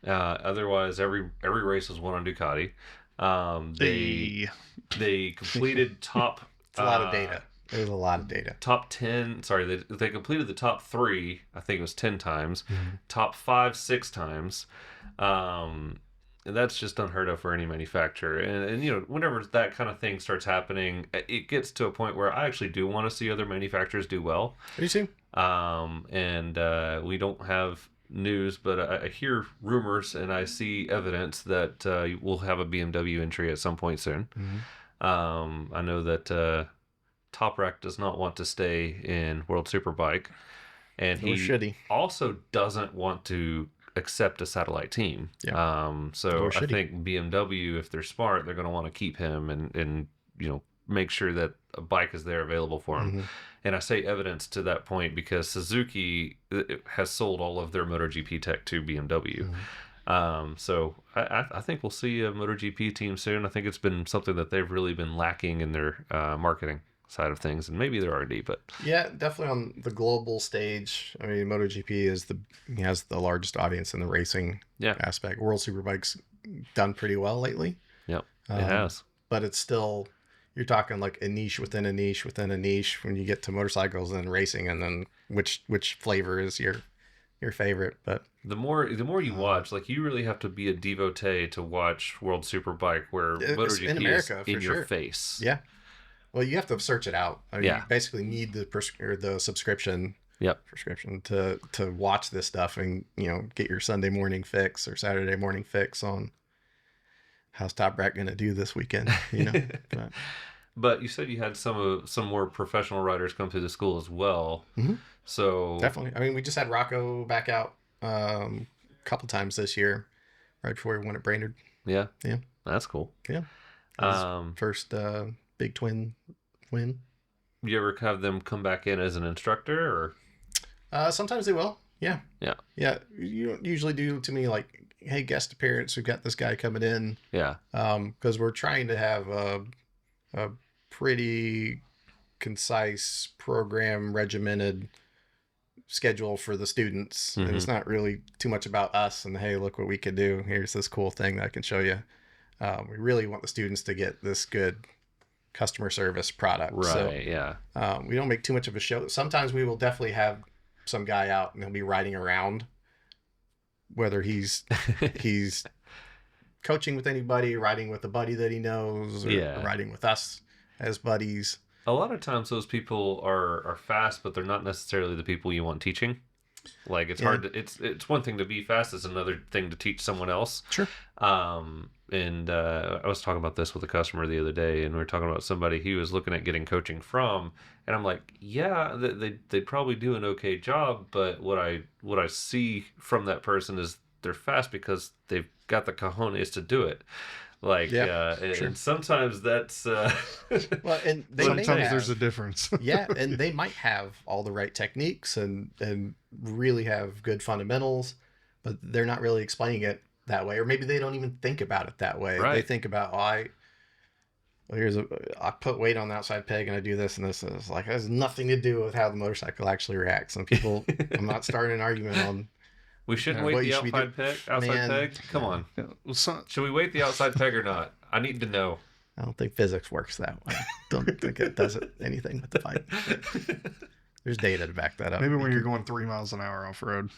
Speaker 3: Otherwise, every race was won on Ducati. They completed top.
Speaker 4: It's a lot of data. There's a lot of data.
Speaker 3: Top 10. Sorry, they completed the top 3. I think it was 10 times. Top 5, 6 times. And that's just unheard of for any manufacturer. And whenever that kind of thing starts happening, it gets to a point where I actually do want to see other manufacturers do well.
Speaker 4: Me too.
Speaker 3: And we don't have news, but I hear rumors and I see evidence that we'll have a BMW entry at some point soon. I know that Toprak does not want to stay in World Superbike, and he also doesn't want to accept a satellite team. So I think BMW, if they're smart, they're going to want to keep him and make sure that a bike is there available for him. And I say evidence to that point because Suzuki has sold all of their MotoGP tech to BMW. So I think we'll see a MotoGP team soon. I think it's been something that they've really been lacking in their marketing side of things, and maybe their R&D, but
Speaker 4: yeah, definitely on the global stage. I mean, MotoGP has the largest audience in the racing aspect. World Superbike's done pretty well lately.
Speaker 3: Yep, it has.
Speaker 4: But it's still, you're talking like a niche within a niche within a niche when you get to motorcycles and racing, and then which flavor is your favorite. But
Speaker 3: the more you watch, like, you really have to be a devotee to watch World Superbike, where MotoGP in America, is in your face.
Speaker 4: Yeah. Well, you have to search it out. I mean, you basically need the subscription. Prescription to watch this stuff and get your Sunday morning fix or Saturday morning fix on how's Toprak going to do this weekend.
Speaker 3: But you said you had some more professional riders come through the school as well. So
Speaker 4: definitely. I mean, we just had Rocco back out a couple times this year, right before he won at Brainerd.
Speaker 3: Yeah, that's cool.
Speaker 4: Yeah, first big twin win.
Speaker 3: You ever have them come back in as an instructor,
Speaker 4: or? Sometimes they will. Yeah. You don't usually do to me like, hey, guest appearance. We've got this guy coming in.
Speaker 3: Yeah.
Speaker 4: Because we're trying to have a pretty concise program, regimented schedule for the students, and it's not really too much about us and, hey, look what we could do. Here's this cool thing that I can show you. We really want the students to get this good customer service product.
Speaker 3: Right.
Speaker 4: So,
Speaker 3: yeah.
Speaker 4: We don't make too much of a show. Sometimes we will definitely have some guy out and he'll be riding around, whether he's coaching with anybody, riding with a buddy that he knows, or riding with us as buddies.
Speaker 3: A lot of times those people are fast, but they're not necessarily the people you want teaching. Like it's hard to, it's one thing to be fast, it's another thing to teach someone else.
Speaker 4: Sure.
Speaker 3: And I was talking about this with a customer the other day, and we were talking about somebody he was looking at getting coaching from, and I'm like, yeah, they probably do an okay job, but what I see from that person is they're fast because they've got the cojones to do it. Like, sure. And sometimes that's
Speaker 4: well, and
Speaker 2: sometimes there's a difference.
Speaker 4: Yeah, and they might have all the right techniques and really have good fundamentals, but they're not really explaining it that way, or maybe they don't even think about it that way.
Speaker 3: Right.
Speaker 4: They think about, I put weight on the outside peg and I do this and this, and it's like, it has nothing to do with how the motorcycle actually reacts. And people, I'm not starting an argument on.
Speaker 3: We shouldn't weight the outside peg. Come on.
Speaker 2: Yeah. Well,
Speaker 3: should we weight the outside peg or not? I need to know.
Speaker 4: I don't think physics works that way. Don't think it does anything with the bike. There's data to back that up.
Speaker 2: Maybe when you're going 3 miles an hour off road.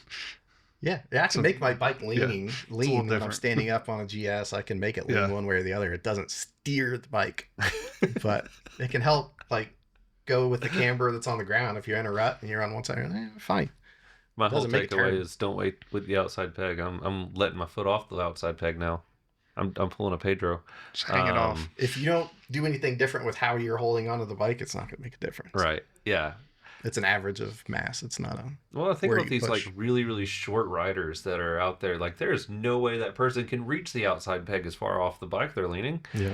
Speaker 4: Yeah, I can make my bike lean when I'm standing up on a GS. I can make it lean one way or the other. It doesn't steer the bike, but it can help like go with the camber that's on the ground. If you're in a rut and you're on one side, fine.
Speaker 3: My whole takeaway is don't wait with the outside peg. I'm letting my foot off the outside peg now. I'm pulling a Pedro.
Speaker 2: Just hang it off.
Speaker 4: If you don't do anything different with how you're holding onto the bike, it's not going to make a difference.
Speaker 3: Right. Yeah.
Speaker 4: It's an average of mass. It's not a.
Speaker 3: Well, I think about these like really, really short riders that are out there. Like, there's no way that person can reach the outside peg as far off the bike they're leaning.
Speaker 4: Yeah.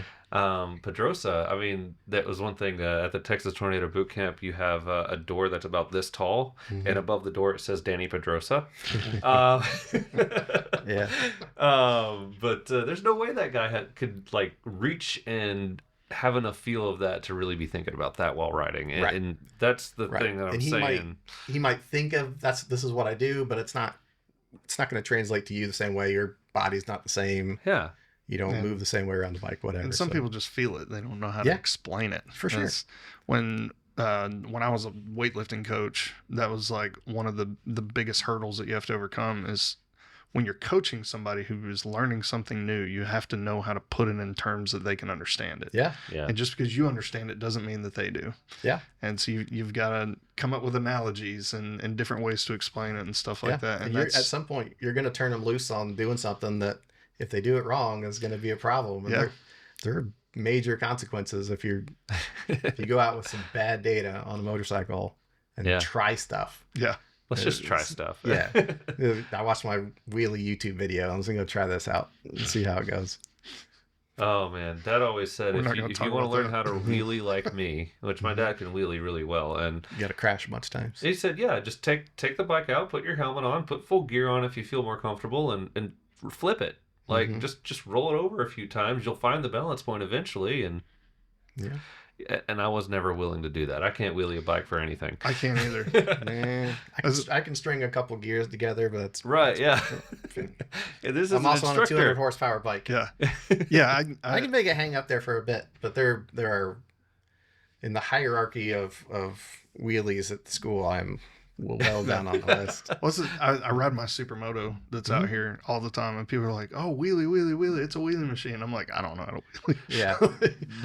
Speaker 3: Pedrosa, I mean, that was one thing. At the Texas Tornado Boot Camp, you have a door that's about this tall, and above the door it says Danny Pedrosa.
Speaker 4: Yeah.
Speaker 3: But there's no way that guy could like reach and have enough feel of that to really be thinking about that while riding, and that's the thing that I'm saying.
Speaker 4: He might think of this is what I do, but it's not going to translate to you the same way. Your body's not the same.
Speaker 3: Yeah.
Speaker 4: You don't move the same way around the bike, whatever.
Speaker 2: And some people just feel it. They don't know how to explain it.
Speaker 4: For sure.
Speaker 2: When I was a weightlifting coach, that was like one of the biggest hurdles that you have to overcome is when you're coaching somebody who is learning something new, you have to know how to put it in terms that they can understand it.
Speaker 4: Yeah.
Speaker 3: Yeah.
Speaker 2: And just because you understand it doesn't mean that they do.
Speaker 4: Yeah.
Speaker 2: And so you've got to come up with analogies and different ways to explain it and stuff like that. And
Speaker 4: at some point, you're going to turn them loose on doing something that if they do it wrong is going to be a problem. And there are major consequences if you go out with some bad data on a motorcycle and try stuff.
Speaker 2: Yeah.
Speaker 3: Let's just try stuff.
Speaker 4: Yeah. I watched my wheelie YouTube video. I'm just going to go try this out and see how it goes.
Speaker 3: Oh, man. Dad always said, if you want to learn how to wheelie like me, which my dad can wheelie really well. And
Speaker 4: you got to crash a bunch of times.
Speaker 3: He said, just take the bike out, put your helmet on, put full gear on if you feel more comfortable, and flip it. Like, just roll it over a few times. You'll find the balance point eventually. And I was never willing to do that. I can't wheelie a bike for anything.
Speaker 2: I can't either.
Speaker 4: I can string a couple gears together, but that's
Speaker 3: right. Yeah.
Speaker 4: I'm also on a 200 horsepower bike.
Speaker 2: Yeah. Yeah.
Speaker 4: I can make it hang up there for a bit, but there are in the hierarchy of wheelies at the school, I'm well down on the list.
Speaker 2: I ride my supermoto that's out here all the time, and people are like, "Oh, wheelie, it's a wheelie machine." I'm like, I don't know how to wheelie.
Speaker 4: Yeah,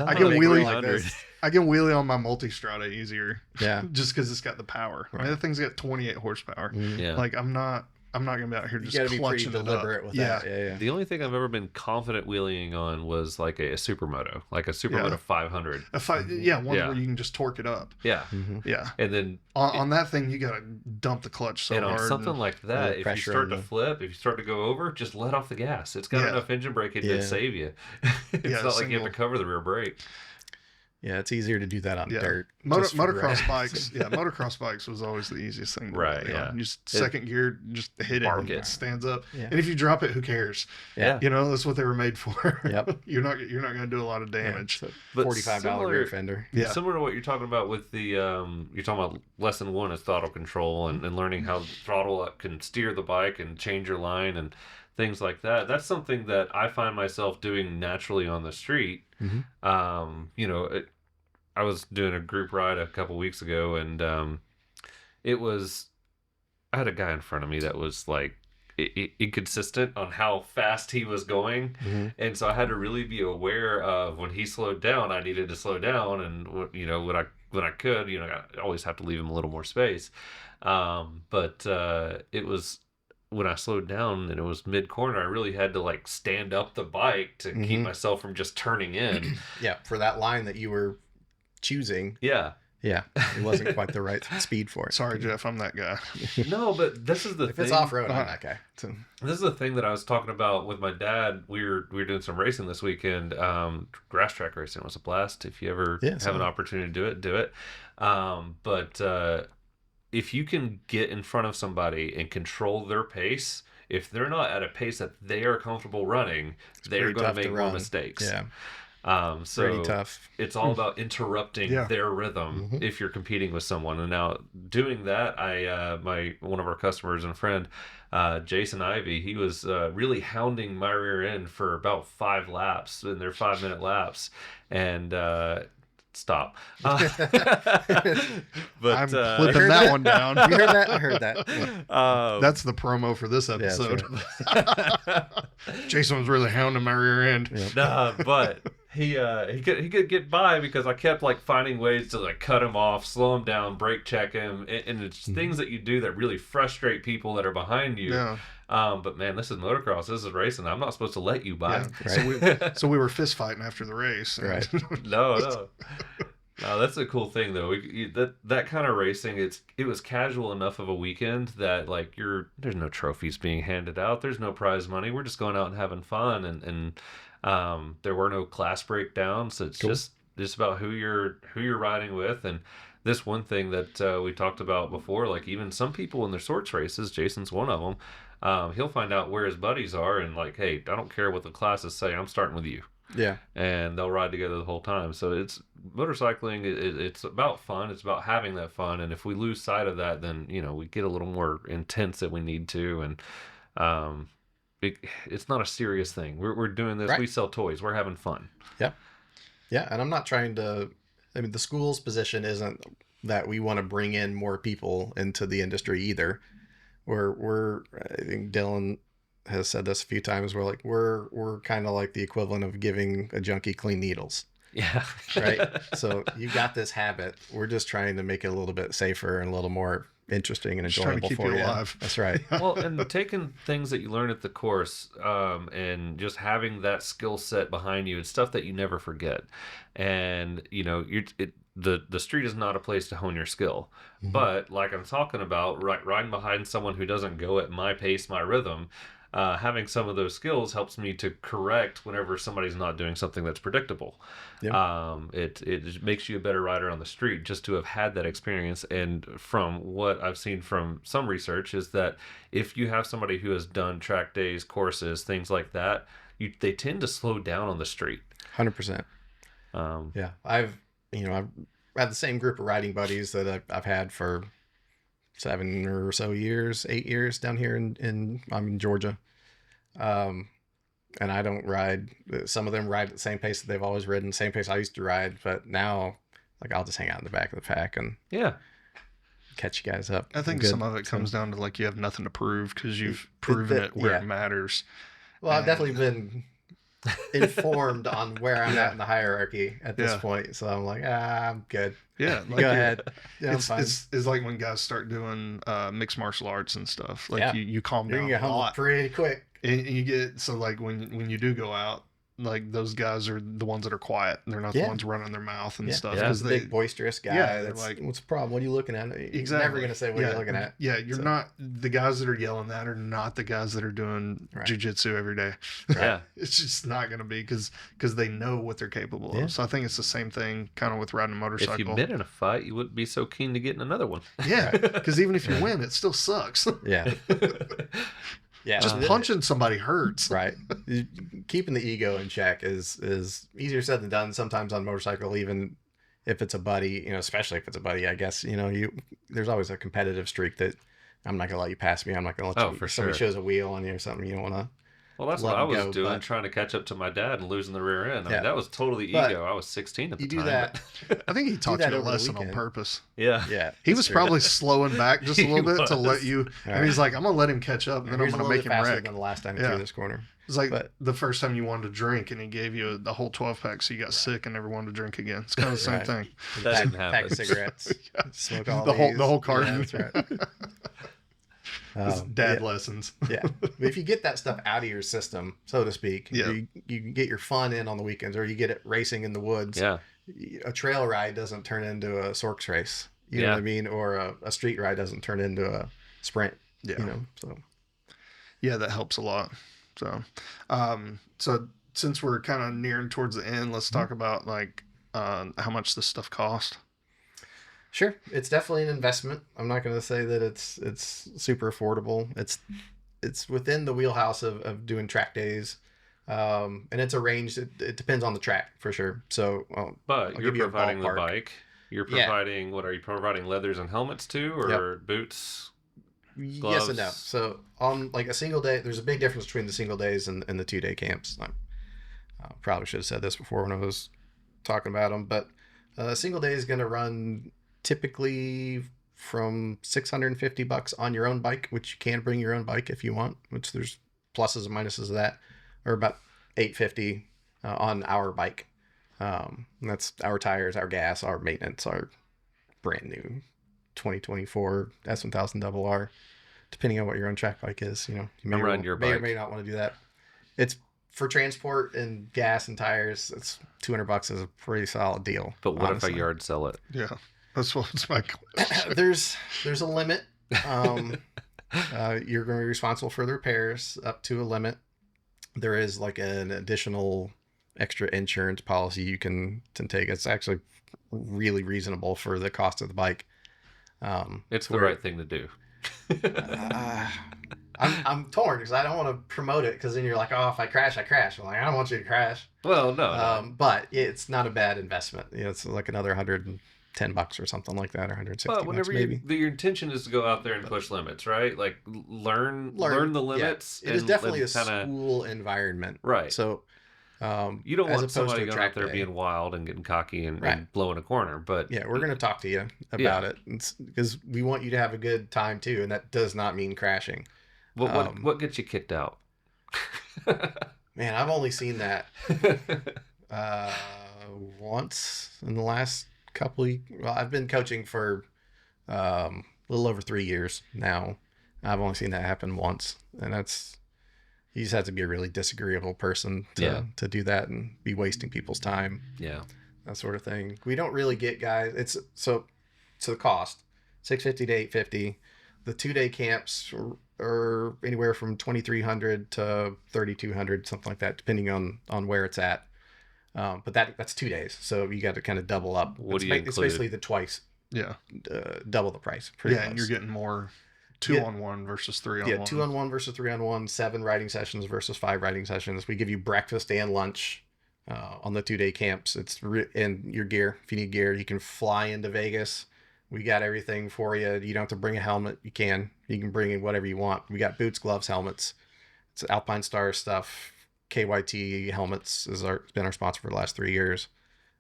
Speaker 2: I can wheelie like this. I can wheelie on my multistrada easier.
Speaker 4: Yeah,
Speaker 2: just because it's got the power. Right. I mean, the thing's got 28 horsepower.
Speaker 3: Yeah,
Speaker 2: like I'm not gonna be out here just
Speaker 4: you gotta be
Speaker 2: clutching
Speaker 4: pretty deliberate with that. Yeah.
Speaker 3: The only thing I've ever been confident wheeling on was like a supermoto, like a supermoto 500.
Speaker 2: One where you can just torque it up.
Speaker 3: Yeah,
Speaker 2: yeah.
Speaker 3: And then
Speaker 2: on that thing, you gotta dump the clutch so hard.
Speaker 3: And on something like that, if you start to flip, if you start to go over, just let off the gas. It's got enough engine braking to save you. It's not like you have to cover the rear brake.
Speaker 4: Yeah, it's easier to do that on dirt.
Speaker 2: Motocross bikes. Yeah, motocross bikes was always the easiest thing.
Speaker 3: Right. Yeah.
Speaker 2: Just second gear, just hit it and it stands up.
Speaker 4: Yeah.
Speaker 2: And if you drop it, who cares?
Speaker 3: Yeah.
Speaker 2: You know, that's what they were made for.
Speaker 4: Yep.
Speaker 2: You're not going to do a lot of damage.
Speaker 4: Yeah, but $45 rear fender.
Speaker 3: Yeah. Similar to what you're talking about with the you're talking about lesson 1 is throttle control and learning how throttle can steer the bike and change your line and things like that. That's something that I find myself doing naturally on the street.
Speaker 4: Mm-hmm.
Speaker 3: I was doing a group ride a couple weeks ago, and I had a guy in front of me that was like inconsistent on how fast he was going, and so I had to really be aware of when he slowed down, I needed to slow down, and when I could, I always have to leave him a little more space. But it was when I slowed down and it was mid corner, I really had to like stand up the bike to keep myself from just turning in.
Speaker 4: Yeah, for that line that you were choosing.
Speaker 3: Yeah.
Speaker 4: Yeah, it wasn't quite the right speed for it.
Speaker 2: Sorry, Jeff, I'm that guy.
Speaker 3: No, but this is the
Speaker 4: if
Speaker 3: thing.
Speaker 4: it's off-road, I'm that guy. So.
Speaker 3: This is the thing that I was talking about with my dad. We were doing some racing this weekend. Grass track racing was a blast. If you ever have an opportunity to do it. But if you can get in front of somebody and control their pace, if they're not at a pace that they are comfortable running, they're going to make more mistakes.
Speaker 4: Yeah.
Speaker 3: So
Speaker 4: pretty tough.
Speaker 3: It's all about interrupting their rhythm if you're competing with someone. And now doing that, one of our customers and a friend, Jason Ivey, he was really hounding my rear end for about 5 laps, and they're 5-minute laps, and stop. But
Speaker 2: I'm clipping that one down.
Speaker 4: You heard that? I heard that. Yeah.
Speaker 2: That's the promo for this episode.
Speaker 4: Yeah,
Speaker 2: Jason was really hounding my rear end.
Speaker 3: Yeah. But he could get by because I kept like finding ways to like cut him off, slow him down, brake check him, and it's things that you do that really frustrate people that are behind you. Yeah. But man, this is motocross. This is racing. I'm not supposed to let you by.
Speaker 2: Yeah. Right. So we were fist fighting after the race.
Speaker 4: Right.
Speaker 3: No, that's a cool thing though. That kind of racing, it was casual enough of a weekend that like there's no trophies being handed out. There's no prize money. We're just going out and having fun, and there were no class breakdowns. It's just about who you're riding with. And this one thing that we talked about before, like even some people in their sorts races, Jason's one of them. He'll find out where his buddies are and like, hey, I don't care what the classes say, I'm starting with you.
Speaker 4: Yeah.
Speaker 3: And they'll ride together the whole time. So it's motorcycling. It's about fun. It's about having that fun. And if we lose sight of that, then we get a little more intense than we need to. And it's not a serious thing. We're doing this. Right. We sell toys. We're having fun.
Speaker 4: Yeah. Yeah. And I'm not trying to. I mean, the school's position isn't that we want to bring in more people into the industry either. I think Dylan has said this a few times. We're kind of like the equivalent of giving a junkie clean needles.
Speaker 3: Yeah.
Speaker 4: Right. So you got this habit. We're just trying to make it a little bit safer and a little more interesting and enjoyable for you.
Speaker 2: Alive.
Speaker 4: That's right.
Speaker 3: Well, and taking things that you learn at the course, and just having that skill set behind you, it's stuff that you never forget. And the street is not a place to hone your skill. But like I'm talking about, riding behind someone who doesn't go at my pace, my rhythm, having some of those skills helps me to correct whenever somebody's not doing something that's predictable. Yeah. It makes you a better rider on the street just to have had that experience. And from what I've seen from some research is that if you have somebody who has done track days, courses, things like that, they tend to slow down on the street.
Speaker 4: 100%. Yeah. I've had the same group of riding buddies that I've had for 7 or so years, 8 years down here I'm in Georgia. And I don't ride. Some of them ride at the same pace that they've always ridden, the same pace I used to ride. But now, like, I'll just hang out in the back of the pack and catch you guys up.
Speaker 2: I think some of it comes down to like you have nothing to prove because you've proven it where it matters.
Speaker 4: Well, I've definitely been informed on where I'm at in the hierarchy at this point. So I'm like, I'm good.
Speaker 2: Yeah.
Speaker 4: Like go ahead. Yeah,
Speaker 2: it's like when guys start doing mixed martial arts and stuff. Like you calm down a lot
Speaker 4: pretty quick.
Speaker 2: And you get, so like when you do go out, like those guys are the ones that are quiet. They're not the ones running their mouth and stuff.
Speaker 4: Yeah, the big boisterous guy. That's like, what's the problem? What are you looking at? He's never going to say what you're looking at.
Speaker 2: Yeah, you're not, the guys that are yelling that are not the guys that are doing jiu-jitsu every day.
Speaker 3: Yeah.
Speaker 2: It's just not going to be because they know what they're capable of. So I think it's the same thing kind of with riding a motorcycle.
Speaker 3: If you've been in a fight, you wouldn't be so keen to get in another one.
Speaker 2: Yeah, because even if you win, it still sucks.
Speaker 4: Yeah. Yeah,
Speaker 2: just punching somebody hurts.
Speaker 4: Right. Keeping the ego in check is easier said than done. Sometimes on motorcycle, even if it's a buddy, especially if it's a buddy, I guess, there's always a competitive streak that I'm not going to let you pass me. I'm not going to let you.
Speaker 3: For
Speaker 4: somebody
Speaker 3: sure.
Speaker 4: shows a wheel on you or something. You don't want to
Speaker 3: Well, that's what I was doing, trying to catch up to my dad and losing the rear end. I mean, that was totally ego. I was 16 at the time.
Speaker 4: You do that.
Speaker 2: I think he taught you a lesson on purpose.
Speaker 3: Yeah.
Speaker 2: He was probably slowing back just a little bit to let you. And he's like, I'm going to let him catch up, and then I'm going to make him wreck.
Speaker 4: Than the last time he threw this corner.
Speaker 2: It was like the first time you wanted to drink, and he gave you the whole 12-pack, so you got sick and never wanted to drink again. It's kind of the same thing.
Speaker 3: That didn't happen.
Speaker 4: Pack of cigarettes. Smoke all
Speaker 2: the whole carton.
Speaker 4: Yeah, that's right.
Speaker 2: Dad lessons.
Speaker 4: Yeah. But if you get that stuff out of your system, so to speak, you can get your fun in on the weekends, or you get it racing in the woods.
Speaker 3: Yeah.
Speaker 4: A trail ride doesn't turn into a Sorks race. You know what I mean? Or a street ride doesn't turn into a sprint.
Speaker 2: Yeah.
Speaker 4: You know, so.
Speaker 2: Yeah, that helps a lot. So, so since we're kind of nearing towards the end, let's talk about like how much this stuff cost.
Speaker 4: Sure, it's definitely an investment. I'm not going to say that it's super affordable. It's within the wheelhouse of doing track days, and it's a range. It depends on the track for sure. So,
Speaker 3: but you're providing the bike. You're providing what are you providing? Leathers and helmets too, or boots? Gloves?
Speaker 4: Yes and no. So on like a single day, there's a big difference between the single days and the 2-day camps. I probably should have said this before when I was talking about them, but a single day is going to run typically from $650 on your own bike, which you can bring your own bike if you want, which there's pluses and minuses of that, or about $850 on our bike. And that's our tires, our gas, our maintenance, our brand new 2024 S1000RR, depending on what your own track bike is. You know, you may or may not want to do that. It's for transport and gas and tires. It's $200 is a pretty solid deal.
Speaker 3: But what honestly. If I yard sell it?
Speaker 2: Yeah, that's my question.
Speaker 4: There's a limit. You're going to be responsible for the repairs up to a limit. There is like an additional extra insurance policy you can take. It's actually really reasonable for the cost of the bike.
Speaker 3: It's the right thing to do.
Speaker 4: I'm torn because I don't want to promote it, because then you're like, oh, if I crash, I crash. I'm like, I don't want you to crash.
Speaker 3: Well, no.
Speaker 4: But it's not a bad investment. You know, it's like another $110 or something like that, or $160.
Speaker 3: Well, whenever maybe. Your intention is to go out there and push limits, right? Like learn the limits.
Speaker 4: Yeah. It is definitely a school environment,
Speaker 3: right?
Speaker 4: So.
Speaker 3: You don't want somebody going out there being wild and getting cocky and blowing a corner, but
Speaker 4: yeah, we're going to talk to you about it, because we want you to have a good time too, and that does not mean crashing.
Speaker 3: What gets you kicked out?
Speaker 4: Man, I've only seen that once in the last couple of, well, I've been coaching for a little over 3 years now. I've only seen that happen once, and you just have to be a really disagreeable person to do that and be wasting people's time.
Speaker 3: Yeah.
Speaker 4: That sort of thing. We don't really get guys. It's so the cost, $650 to $850. The 2-day camps are anywhere from $2,300 to $3,200, something like that, depending on where it's at. But that's 2 days, so you got to kind of double up.
Speaker 3: What do you include?
Speaker 4: It's basically the twice.
Speaker 2: Yeah.
Speaker 4: Double the price. Pretty close.
Speaker 2: And you're getting more 2-on-1 versus 3-on-1.
Speaker 4: Yeah, 2-on-1 versus 3-on-1, 7 riding sessions versus 5 riding sessions. We give you breakfast and lunch on the 2-day camps. And your gear. If you need gear, you can fly into Vegas. We got everything for you. You don't have to bring a helmet. You can bring in whatever you want. We got boots, gloves, helmets. It's Alpine Star stuff. KYT helmets has been our sponsor for the last 3 years.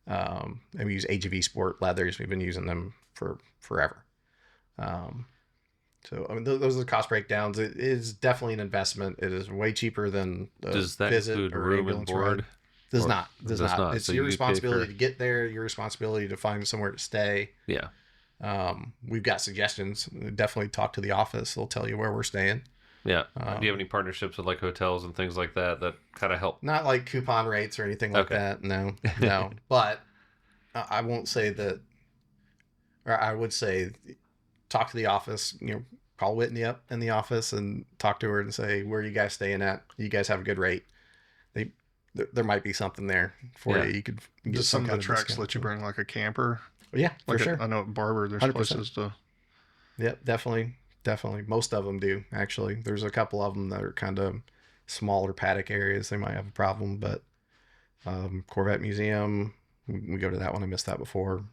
Speaker 4: And we use AGV Sport leathers. We've been using them for forever. So, I mean, those are the cost breakdowns. It is definitely an investment. It is way cheaper than
Speaker 3: does that include room and board?
Speaker 4: Does not. It's so your responsibility to get there, your responsibility to find somewhere to stay.
Speaker 3: Yeah.
Speaker 4: We've got suggestions. Definitely talk to the office. They'll tell you where we're staying.
Speaker 3: Yeah. Do you have any partnerships with like hotels and things like that kind of help?
Speaker 4: Not like coupon rates or anything like that. No. But I won't say that, or I would say, talk to the office, call Whitney up in the office and talk to her and say, where are you guys staying at? You guys have a good rate. There might be something there for you. You could get
Speaker 2: some of the tracks let you bring like a camper.
Speaker 4: Yeah,
Speaker 2: like
Speaker 4: for sure.
Speaker 2: I know at Barber, there's 100%. Places to.
Speaker 4: Yep, definitely. Most of them do, actually. There's a couple of them that are kind of smaller paddock areas. They might have a problem, but Corvette Museum, we go to that one. I missed that before.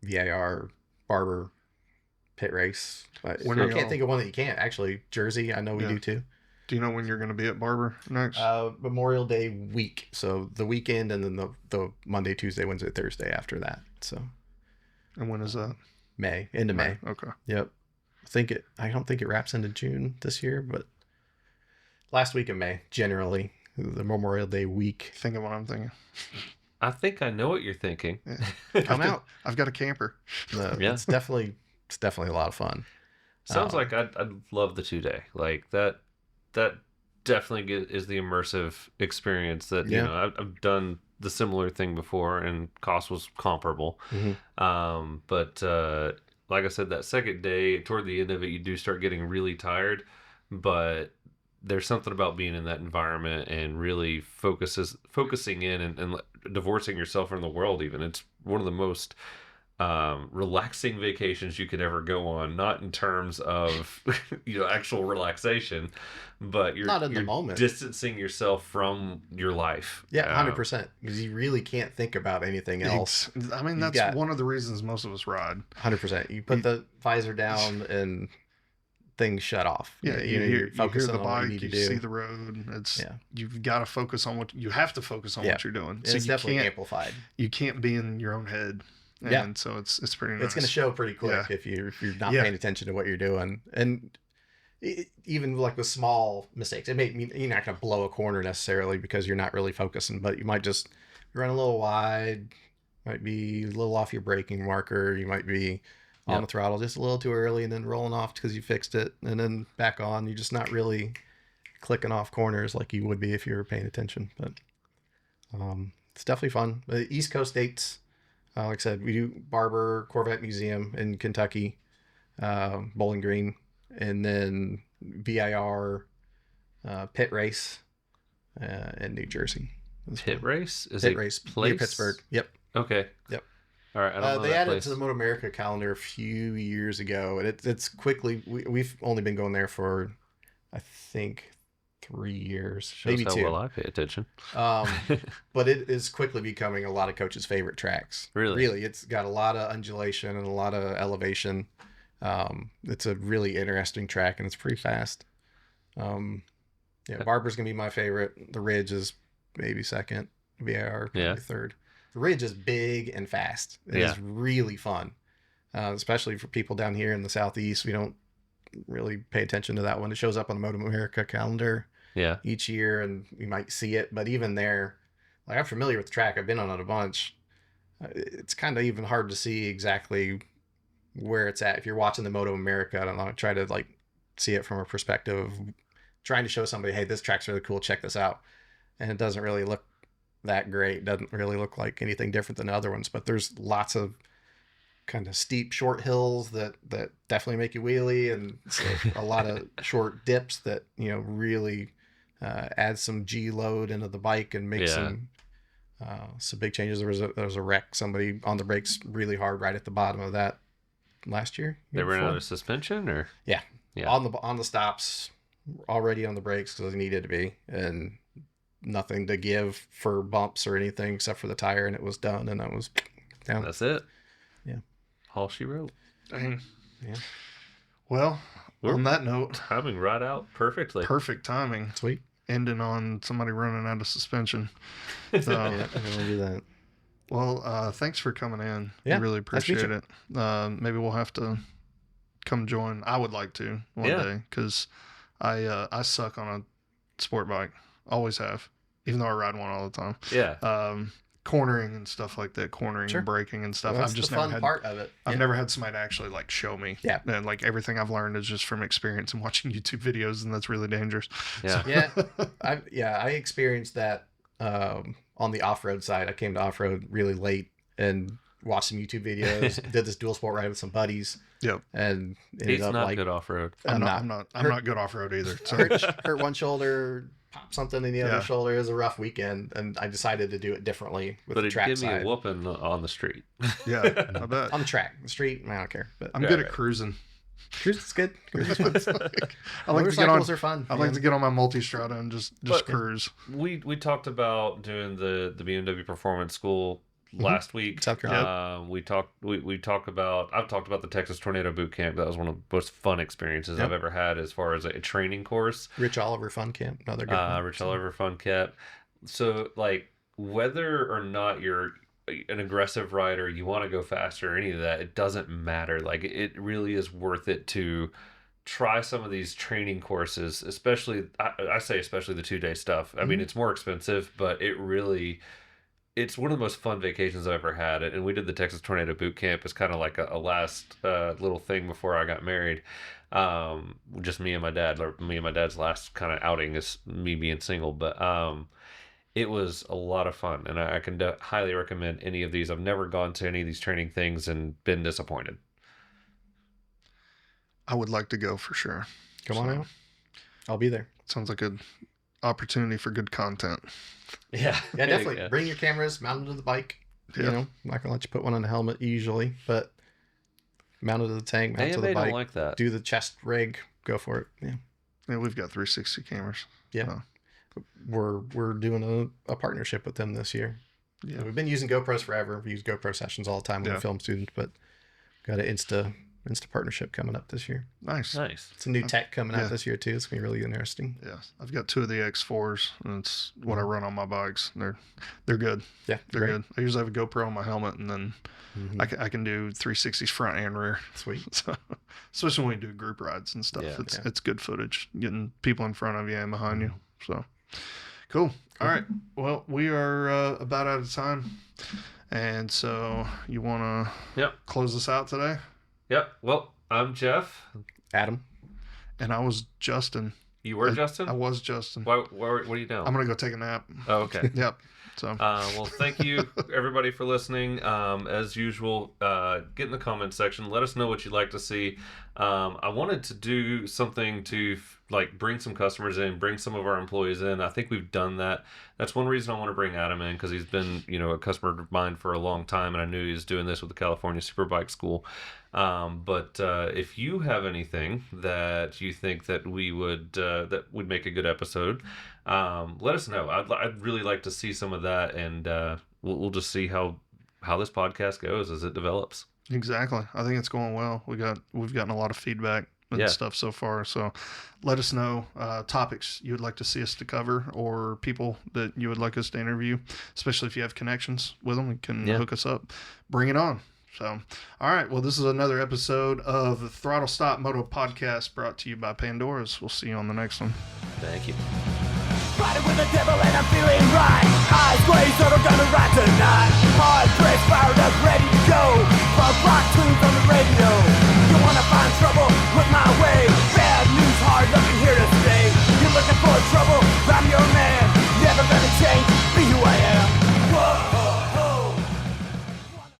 Speaker 4: VIR, Barber, Pit Race. I can't think of one that you can't. Actually, Jersey, I know we do too.
Speaker 2: Do you know when you're going to be at Barber next?
Speaker 4: Memorial Day week. So the weekend and then the Monday, Tuesday, Wednesday, Thursday after that. So.
Speaker 2: And when is that?
Speaker 4: End of May.
Speaker 2: Okay.
Speaker 4: Yep. I don't think it wraps into June this year, but last week of May, generally, the Memorial Day week.
Speaker 2: Think of what I'm thinking.
Speaker 3: I think I know what you're thinking.
Speaker 4: Yeah. Come out.
Speaker 2: I've got a camper.
Speaker 4: Yeah. It's definitely a lot of fun.
Speaker 3: Sounds like I'd love the 2-day. Like that definitely is the immersive experience that, you know, I've done the similar thing before and cost was comparable.
Speaker 4: Mm-hmm.
Speaker 3: But like I said, that second day, toward the end of it, you do start getting really tired, but there's something about being in that environment and really focusing in and divorcing yourself from the world even. It's one of the most relaxing vacations you could ever go on, not in terms of actual relaxation, but you're
Speaker 4: not in the moment,
Speaker 3: distancing yourself from your life.
Speaker 4: 100%, because you really can't think about anything else.
Speaker 2: I mean, that's one of the reasons most of us ride.
Speaker 4: 100%. You put the visor down and things shut off.
Speaker 2: Yeah,
Speaker 4: you're focusing
Speaker 2: on what you
Speaker 4: need to
Speaker 2: do. See the road. You've got to focus on what you have to focus on what you're doing.
Speaker 4: So it's definitely amplified.
Speaker 2: You can't be in your own head. And so it's pretty nice.
Speaker 4: It's going to show pretty quick if you're not paying attention to what you're doing. And even like with small mistakes, you're not going to blow a corner necessarily because you're not really focusing, but you might just run a little wide, might be a little off your braking marker. You might be on the throttle just a little too early and then rolling off because you fixed it and then back on. You're just not really clicking off corners like you would be if you were paying attention. But it's definitely fun. The East Coast dates, like I said, we do Barber Corvette Museum in Kentucky, Bowling Green, and then VIR Pit Race in New Jersey.
Speaker 3: Pit Race?
Speaker 4: Is Pit Race
Speaker 3: place?
Speaker 4: Near Pittsburgh. Yep.
Speaker 3: Okay.
Speaker 4: Yep.
Speaker 3: All right. I don't know
Speaker 4: they
Speaker 3: that
Speaker 4: added
Speaker 3: place.
Speaker 4: it to the Moto America calendar a few years ago, and it's quickly. We've only been going there for, I think, 3 years,
Speaker 3: Shows
Speaker 4: maybe
Speaker 3: how
Speaker 4: 2.
Speaker 3: well I pay attention.
Speaker 4: But it is quickly becoming a lot of coaches' favorite tracks. Really, it's got a lot of undulation and a lot of elevation. It's a really interesting track, and it's pretty fast. Barber's gonna be my favorite. The Ridge is maybe second. VIR probably third. The Ridge is big and fast. It is really fun, especially for people down here in the Southeast. We don't really pay attention to that one. It shows up on the Moto America calendar each year, and we might see it. But even there, like, I'm familiar with the track. I've been on it a bunch. It's kind of even hard to see exactly where it's at if you're watching the Moto America. I don't know. Try to like see it from a perspective of trying to show somebody, hey, this track's really cool. Check this out. And it doesn't really look that great. Doesn't really look like anything different than the other ones, but there's lots of kind of steep short hills that definitely make you wheelie, and a lot of short dips that really add some G load into the bike and make some big changes. There was a wreck, somebody on the brakes really hard right at the bottom of that last year.
Speaker 3: They ran out of suspension, or
Speaker 4: on the stops, already on the brakes because they needed to be, and nothing to give for bumps or anything except for the tire, and it was done, and I was down.
Speaker 3: That's it.
Speaker 4: Yeah.
Speaker 3: All she wrote.
Speaker 2: Dang.
Speaker 4: Yeah.
Speaker 2: Well, on that note,
Speaker 3: timing right out perfectly.
Speaker 2: Perfect timing.
Speaker 4: Sweet.
Speaker 2: Ending on somebody running out of suspension.
Speaker 4: I'm gonna do that.
Speaker 2: Well, thanks for coming in.
Speaker 4: Yeah,
Speaker 2: I really appreciate it. Maybe we'll have to come join. I would like to one day, because I suck on a sport bike. Always have, even though I ride one all the time.
Speaker 3: Yeah.
Speaker 2: Cornering and stuff like that, and braking and stuff.
Speaker 4: Well, that's the fun part of it.
Speaker 2: I've never had somebody to actually like show me.
Speaker 4: Yeah.
Speaker 2: And like everything I've learned is just from experience and watching YouTube videos, and that's really dangerous.
Speaker 3: Yeah.
Speaker 4: I experienced that on the off-road side. I came to off-road really late and watched some YouTube videos. Did this dual sport ride with some buddies.
Speaker 2: Yep.
Speaker 4: And
Speaker 3: he's not good off-road.
Speaker 2: I'm not good off-road either. So.
Speaker 4: Hurt one shoulder, pop something in the other shoulder. It was a rough weekend, and I decided to do it differently with the track side.
Speaker 3: But give me a whooping on the street.
Speaker 2: Yeah, I bet.
Speaker 4: On the track, the street, I don't care. But
Speaker 2: I'm good at cruising.
Speaker 4: Cruising's good. Cruising's fun.
Speaker 2: I like
Speaker 4: Motorcycles are fun.
Speaker 2: I like to get on my multi-strada and just cruise.
Speaker 3: We talked about doing the BMW Performance School last week.
Speaker 4: South Carolina.
Speaker 3: We talk about. I've talked about the Texas Tornado Boot Camp. That was one of the most fun experiences I've ever had as far as a training course.
Speaker 4: Rich Oliver Fun Camp, another good one.
Speaker 3: Rich Oliver Fun Camp. So like whether or not you're an aggressive rider, you want to go faster, or any of that, it doesn't matter. Like it really is worth it to try some of these training courses, especially I say especially the 2-day stuff. I mean, it's more expensive, but it's one of the most fun vacations I've ever had. And we did the Texas Tornado Boot Camp as kind of like a last little thing before I got married. Just me and my dad, or me and my dad's last kind of outing is me being single. But it was a lot of fun, and I can highly recommend any of these. I've never gone to any of these training things and been disappointed.
Speaker 2: I would like to go for sure.
Speaker 4: Come on out. I'll be there.
Speaker 2: Sounds like an opportunity for good content.
Speaker 3: Yeah,
Speaker 4: definitely. Yeah. Bring your cameras, mount them to the bike. Yeah. You know, I'm not gonna let you put one on the helmet usually, but mount it to the tank, mount it to the bike.
Speaker 3: Don't like that.
Speaker 4: Do the chest rig. Go for it.
Speaker 2: Yeah, we've got 360 cameras.
Speaker 4: Yeah, so. We're doing a partnership with them this year. Yeah, so we've been using GoPros forever. We use GoPro sessions all the time when we film students, but got an Insta partnership coming up this year.
Speaker 2: Nice.
Speaker 4: It's a new tech coming out this year too. It's gonna be really interesting.
Speaker 2: Yeah, I've got 2 of the X4s, and it's what I run on my bikes. They're good.
Speaker 4: Yeah,
Speaker 2: they're good. I usually have a GoPro on my helmet, and then I can do 360s front and rear.
Speaker 4: Sweet.
Speaker 2: So, especially when we do group rides and stuff, it's good footage, getting people in front of you and behind you. So cool. All right. Well, we are about out of time, and so you want to close us out today?
Speaker 3: Yep. Well, I'm Jeff.
Speaker 4: Adam.
Speaker 2: And I was Justin.
Speaker 3: You were Justin?
Speaker 2: I was Justin.
Speaker 3: What are you doing?
Speaker 2: I'm going to go take a nap.
Speaker 3: Oh, okay.
Speaker 2: Yep. So.
Speaker 3: Well, thank you, everybody, for listening. As usual, get in the comments section. Let us know what you'd like to see. I wanted to do something to bring some customers in, bring some of our employees in. I think we've done that. That's one reason I want to bring Adam in, because he's been, a customer of mine for a long time, and I knew he was doing this with the California Superbike School. But if you have anything that you think that we would that would make a good episode, let us know. I'd really like to see some of that, and we'll just see how this podcast goes as it develops.
Speaker 2: Exactly. I think it's going well. We've gotten a lot of feedback and stuff so far. So let us know topics you would like to see us to cover, or people that you would like us to interview, especially if you have connections with them. You can hook us up. Bring it on. So, all right. Well, this is another episode of the Throttle Stop Moto Podcast, brought to you by Pandora's. We'll see you on the next one.
Speaker 3: Thank you.
Speaker 1: Riding with the devil and I'm feeling right. Eyes glazed, so I'm gonna ride tonight. Hard press, fired up, ready to go. Punk rock tunes on the radio.